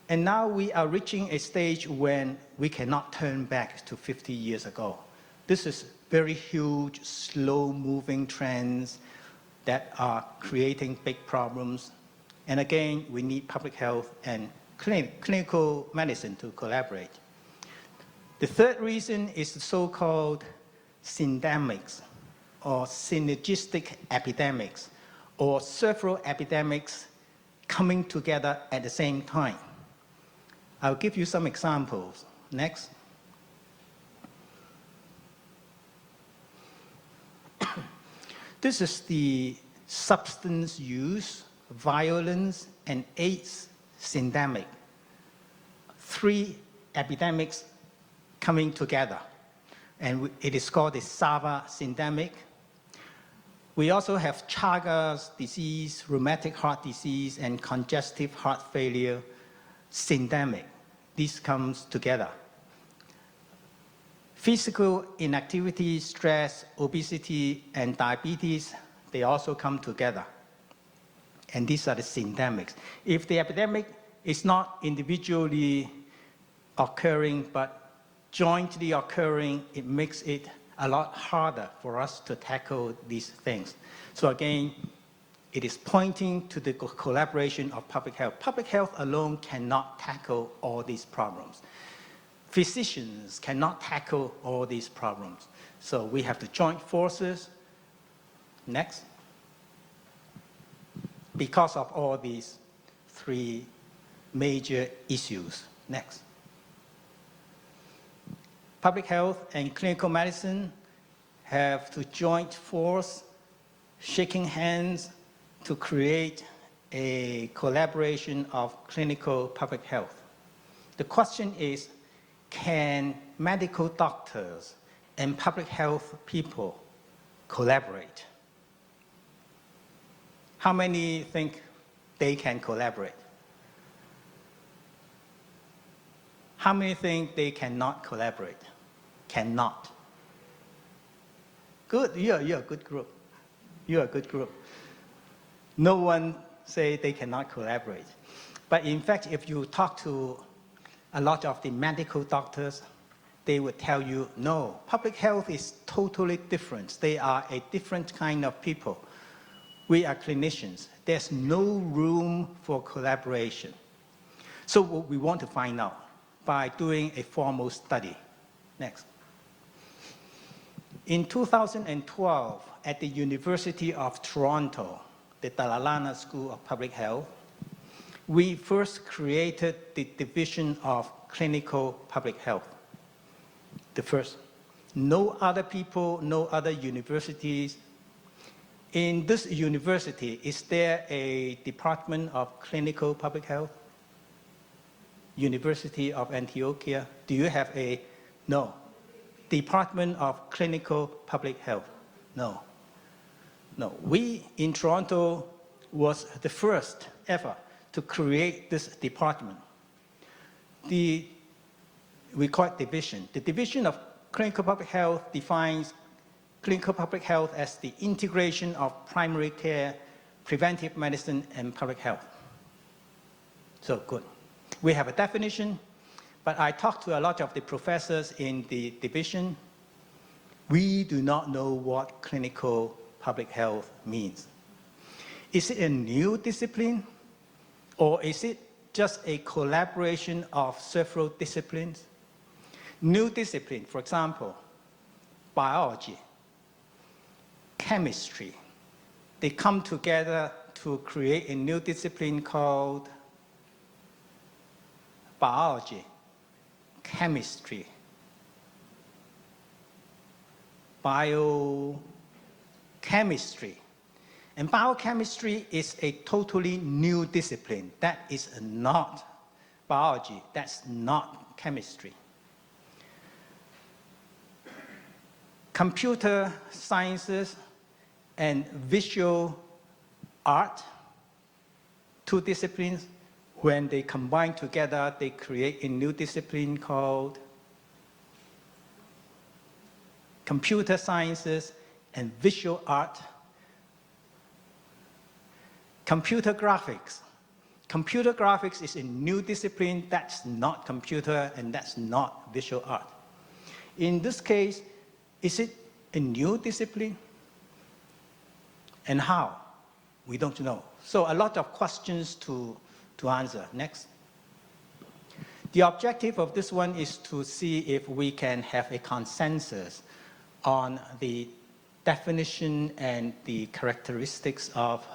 And now we are reaching a stage when we cannot turn back to 50 years ago. This is very huge, slow-moving trends that are creating big problems. And again, we need public health and clinical medicine to collaborate. The third reason is the so-called syndemics, or synergistic epidemics, or several epidemics coming together at the same time. I'll give you some examples. Next. This is the substance use, violence, and AIDS syndemic. 3 epidemics coming together. And it is called the SAVA syndemic. We also have Chagas disease, rheumatic heart disease, and congestive heart failure syndemic. This comes together. Physical inactivity, stress, obesity, and diabetes, they also come together. And these are the syndemics. If the epidemic is not individually occurring, but jointly occurring, it makes it a lot harder for us to tackle these things. So again, it is pointing to the collaboration of public health. Public health alone cannot tackle all these problems. Physicians cannot tackle all these problems. So we have to join forces. Next. Because of all these 3 major issues. Next. Public health and clinical medicine have to join force, shaking hands to create a collaboration of clinical public health. The question is, can medical doctors and public health people collaborate? How many think they can collaborate? How many think they cannot collaborate? Cannot. Good, you're a good group. You're a good group. No one say they cannot collaborate. But in fact, if you talk to a lot of the medical doctors, they would tell you, no, public health is totally different. They are a different kind of people. We are clinicians. There's no room for collaboration. So what we want to find out by doing a formal study. Next. In 2012, at the University of Toronto, the Talalana School of Public Health, we first created the Division of Clinical Public Health. The first. No other people, no other universities. In this university, is there a Department of Clinical Public Health? University of Antioquia, do you have a, no. Department of Clinical Public Health, no. No, we in Toronto was the first ever to create this department. We call it division. The Division of Clinical Public Health defines clinical public health as the integration of primary care, preventive medicine, and public health. So good. We have a definition, but I talked to a lot of the professors in the division. We do not know what clinical public health means. Is it a new discipline, or is it just a collaboration of several disciplines? New discipline, for example, biology, chemistry. They come together to create a new discipline called biology, chemistry, biochemistry. And biochemistry is a totally new discipline. That is not biology, that's not chemistry. Computer sciences and visual art, two disciplines, when they combine together, they create a new discipline called computer sciences and visual art. Computer graphics. Computer graphics is a new discipline that's not computer and that's not visual art. In this case, is it a new discipline? And how? We don't know. So a lot of questions to answer. Next. The objective of this one is to see if we can have a consensus on the definition and the characteristics of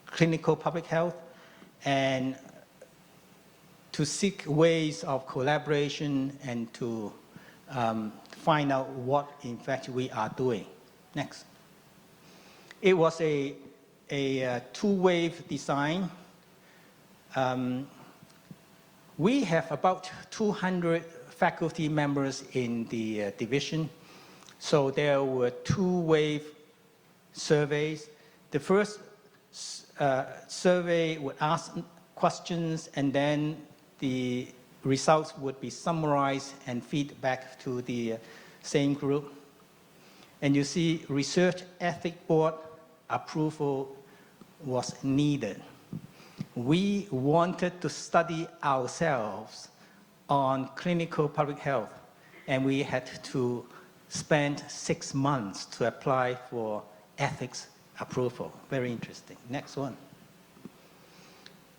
clinical public health, and to seek ways of collaboration and to find out what in fact we are doing. Next. It was a two-wave design. We have about 200 faculty members in the division. So there were two-wave surveys. The first survey would ask questions, and then the results would be summarized and feed back to the same group. And you see, research ethics board approval was needed. We wanted to study ourselves on clinical public health, and we had to spend 6 months to apply for ethics approval. Very interesting. Next one.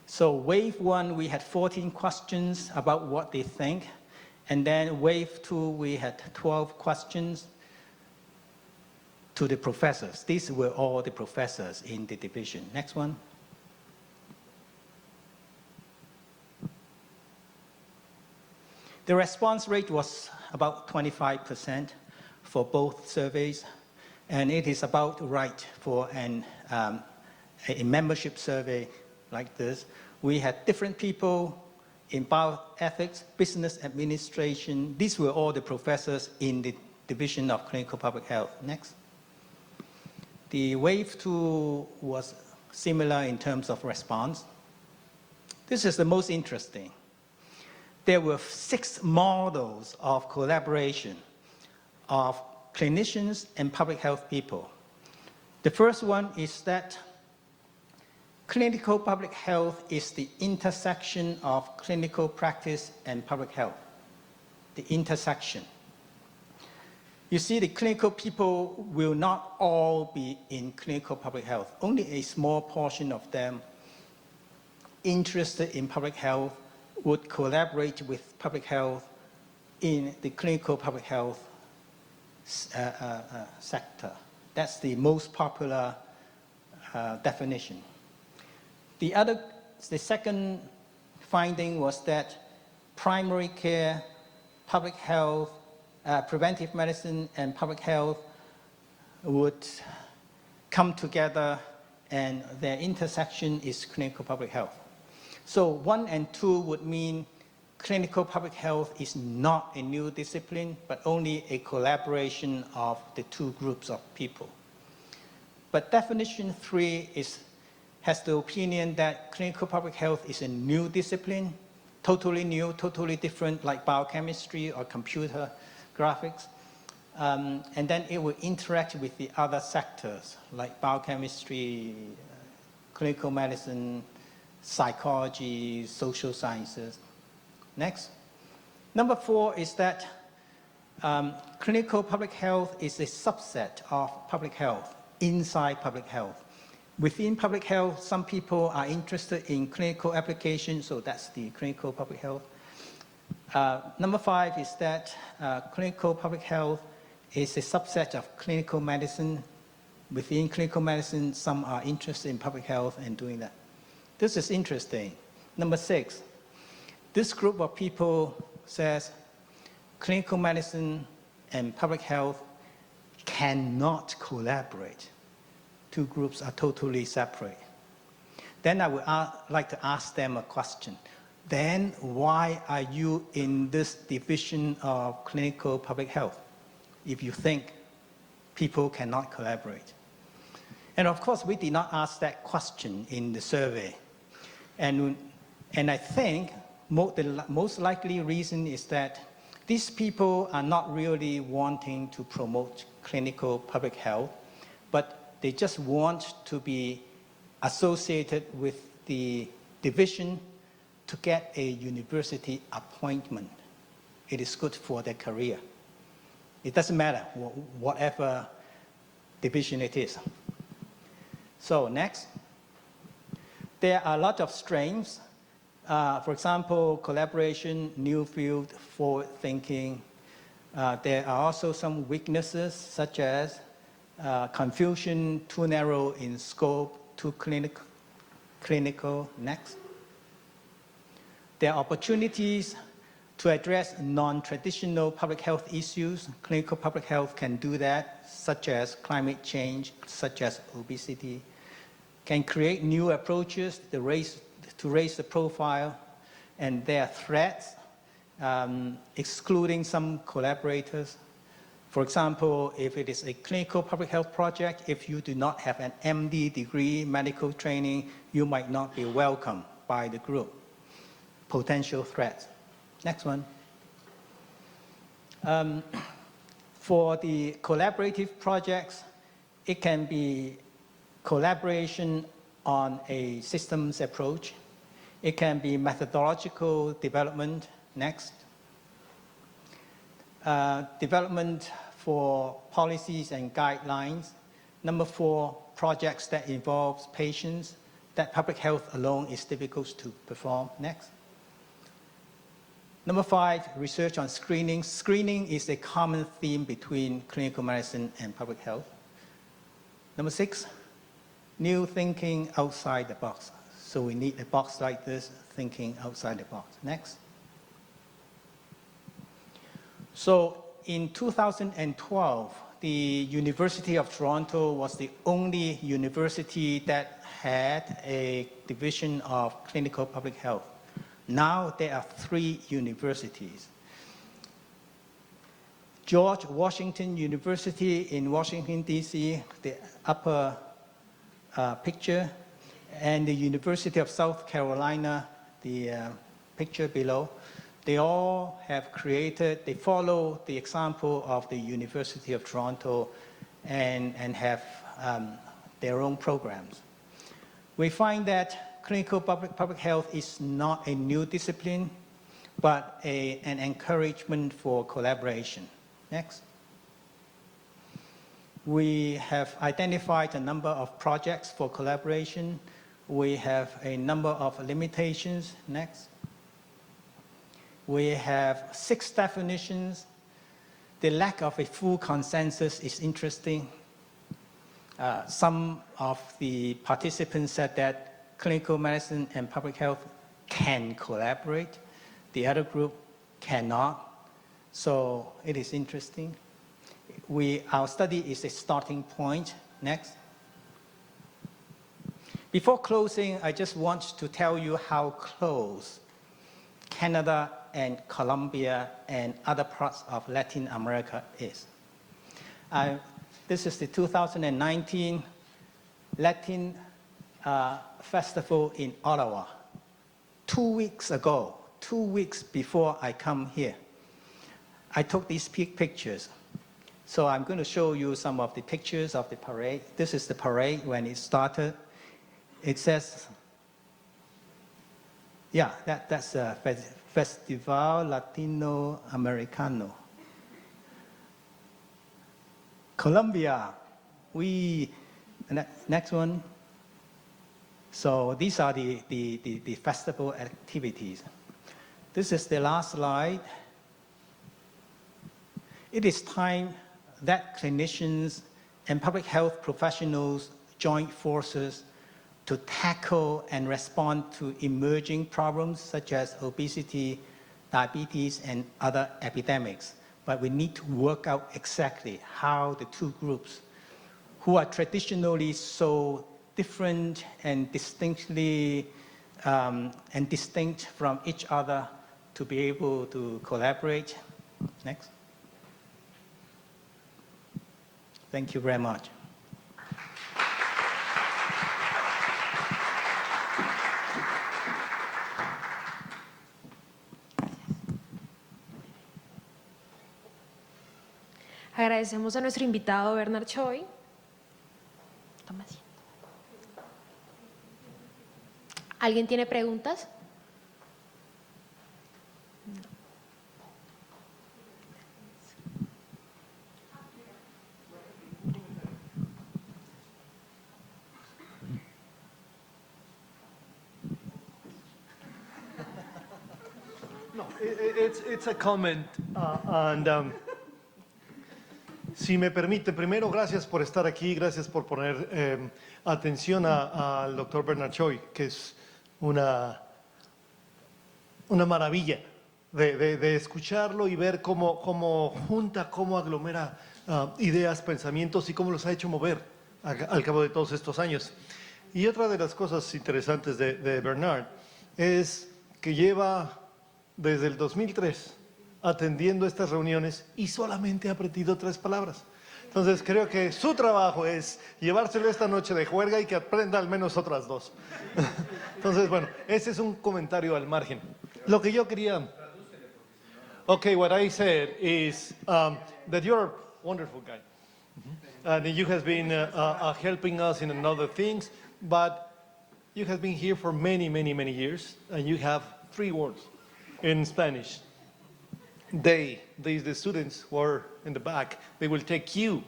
So wave one, we had 14 questions about what they think. And then wave two, we had 12 questions to the professors. These were all the professors in the division. Next one. The response rate was about 25% for both surveys, and it is about right for a membership survey like this. We had different people in bioethics, business administration. These were all the professors in the Division of Clinical Public Health. Next. The wave two was similar in terms of response. This is the most interesting. There were 6 models of collaboration of clinicians and public health people. The first one is that clinical public health is the intersection of clinical practice and public health. The intersection. You see, the clinical people will not all be in clinical public health. Only a small portion of them interested in public health would collaborate with public health in the clinical public health sector. That's the most popular definition. The second finding was that primary care, public health, preventive medicine, and public health would come together, and their intersection is clinical public health. So 1 and 2 would mean clinical public health is not a new discipline, but only a collaboration of the two groups of people. But definition 3 has the opinion that clinical public health is a new discipline, totally new, totally different, like biochemistry or computer graphics. And then it will interact with the other sectors, like biochemistry, clinical medicine, psychology, social sciences. Next. Number 4 is that clinical public health is a subset of public health, inside public health. Within public health, some people are interested in clinical applications, so that's the clinical public health. Number 5 is that clinical public health is a subset of clinical medicine. Within clinical medicine, some are interested in public health and doing that. This is interesting. Number 6, this group of people says clinical medicine and public health cannot collaborate. Two groups are totally separate. Then I would like to ask them a question. Then why are you in this division of clinical public health if you think people cannot collaborate? And of course, we did not ask that question in the survey. And I think the most likely reason is that these people are not really wanting to promote clinical public health, but they just want to be associated with the division to get a university appointment. It is good for their career. It doesn't matter whatever division it is. So next, there are a lot of strengths. For example, collaboration, new field, forward thinking. There are also some weaknesses such as confusion, too narrow in scope, too clinical. Next. There are opportunities to address non-traditional public health issues. Clinical public health can do that, such as climate change, such as obesity, can create new approaches to raise the profile, and there are threats, excluding some collaborators. For example, if it is a clinical public health project, if you do not have an MD degree, medical training, you might not be welcomed by the group. Potential threats. Next one. For the collaborative projects, it can be collaboration on a systems approach. It can be methodological development. Next. Development for policies and guidelines. Number 4, projects that involves patients that public health alone is difficult to perform. Next. Number 5, research on screening. Screening is a common theme between clinical medicine and public health. Number 6, new thinking outside the box. So we need a box like this, thinking outside the box. Next. So in 2012, the University of Toronto was the only university that had a division of clinical public health. Now there are 3 universities. George Washington University in Washington, D.C., the upper picture, and the University of South Carolina, the picture below. They all have created, they follow the example of the University of Toronto and have their own programs. We find that clinical public health is not a new discipline, but an encouragement for collaboration. Next. We have identified a number of projects for collaboration. We have a number of limitations. Next. We have 6 definitions. The lack of a full consensus is interesting. Some of the participants said that clinical medicine and public health can collaborate. The other group cannot. So it is interesting. Our study is a starting point. Next. Before closing, I just want to tell you how close Canada and Colombia and other parts of Latin America is. This is the 2019 Latin Festival in Ottawa. 2 weeks ago, 2 weeks before I come here, I took these pictures. So I'm going to show you some of the pictures of the parade. This is the parade when it started. It says, yeah, that's a Festival Latino Americano. Colombia, next one. So these are the festival activities. This is the last slide. It is time that clinicians and public health professionals join forces to tackle and respond to emerging problems such as obesity, diabetes, and other epidemics. But we need to work out exactly how the two groups, who are traditionally so different and distinctly and distinct from each other, to be able to collaborate. Next. Thank you very much. Agradecemos a nuestro invitado Bernard Choi. Toma asiento. ¿Alguien tiene preguntas? No, it's a comment, si me permite, primero, gracias por estar aquí, gracias por poner atención al doctor Bernard Choi, que es una maravilla de escucharlo y ver cómo junta, cómo aglomera ideas, pensamientos y cómo los ha hecho mover al cabo de todos estos años. Y otra de las cosas interesantes de Bernard es que lleva desde el 2003 atendiendo estas reuniones y solamente ha aprendido 3 palabras. Entonces creo que su trabajo es llevárselo esta noche de juerga y que aprenda al menos otras 2. Entonces, bueno, ese es un comentario al margen. Lo que yo quería... Okay, what I said is that you're a wonderful guy. And you have been helping us in other things, but you have been here for many, many, many years, and you have 3 words in Spanish. The students who are in the back, they will take you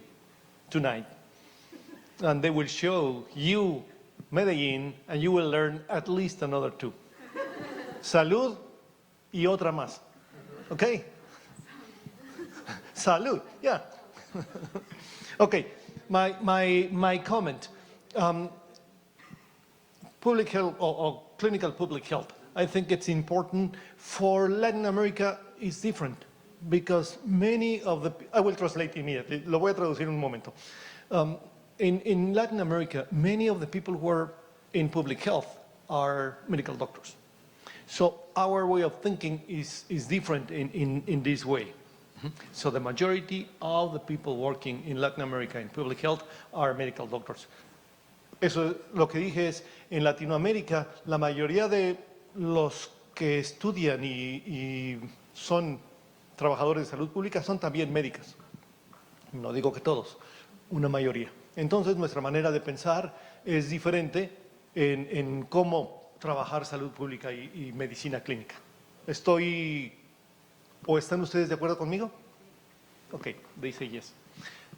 tonight, and they will show you Medellín, and you will learn at least another 2. Salud y otra más. Okay? Salud, yeah. Okay, my comment. Public health or clinical public health. I think it's important. For Latin America, it's different because many of the... I will translate immediately. Lo voy a traducir en un momento. In Latin America, many of the people who are in public health are medical doctors. So our way of thinking is different in this way. So the majority of the people working in Latin America in public health are medical doctors. Eso lo que dije es, en Latinoamérica, la mayoría de los que estudian y son trabajadores de salud pública son también médicos. No digo que todos, una mayoría. Entonces nuestra manera de pensar es diferente en cómo trabajar salud pública y medicina clínica. ¿O están ustedes de acuerdo conmigo? Okay, they say yes.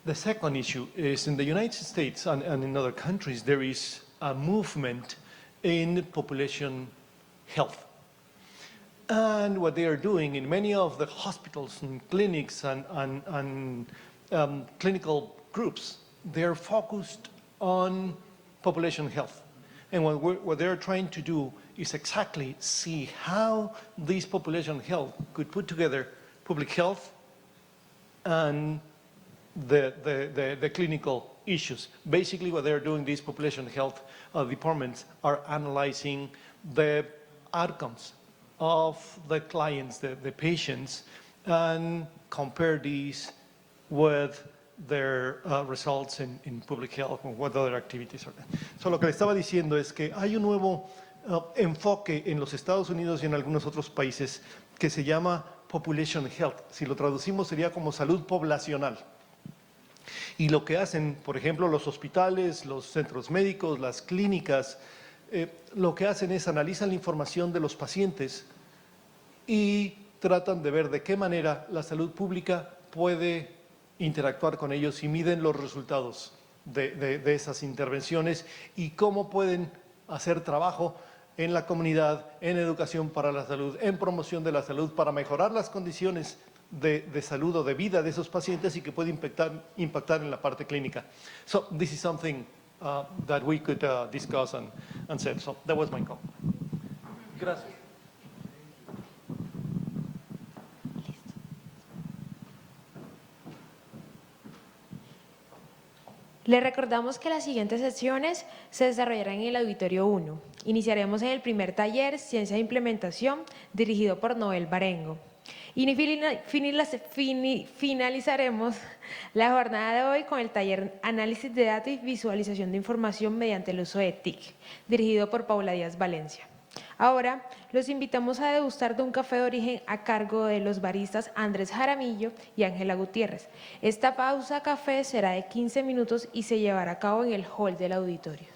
The second issue is in the United States and in other countries, there is a movement in population health. And what they are doing in many of the hospitals and clinics and clinical groups, they are focused on population health. And what they're trying to do is exactly see how this population health could put together public health and the clinical issues. Basically, what they're doing, these population health departments are analyzing the outcomes of the clients, the patients, and compare these with their results in public health and what other activities are there. So lo que le estaba diciendo es que hay un nuevo enfoque en los Estados Unidos y en algunos otros países que se llama population health. Si lo traducimos sería como salud poblacional. Y lo que hacen, por ejemplo, los hospitales, los centros médicos, las clínicas, lo que hacen es analizan la información de los pacientes y tratan de ver de qué manera la salud pública puede interactuar con ellos y miden los resultados de esas intervenciones y cómo pueden hacer trabajo en la comunidad, en educación para la salud, en promoción de la salud, para mejorar las condiciones de salud o de vida de esos pacientes y que puede impactar en la parte clínica. So this is something that we could discuss and say. So that was my comment. Gracias. Les recordamos que las siguientes sesiones se desarrollarán en el Auditorio 1. Iniciaremos en el primer taller, Ciencia de Implementación, dirigido por Noel Barengo. Y finalizaremos la jornada de hoy con el taller Análisis de Datos y Visualización de Información mediante el uso de TIC, dirigido por Paula Díaz Valencia. Ahora los invitamos a degustar de un café de origen a cargo de los baristas Andrés Jaramillo y Ángela Gutiérrez. Esta pausa café será de 15 minutos y se llevará a cabo en el hall del auditorio.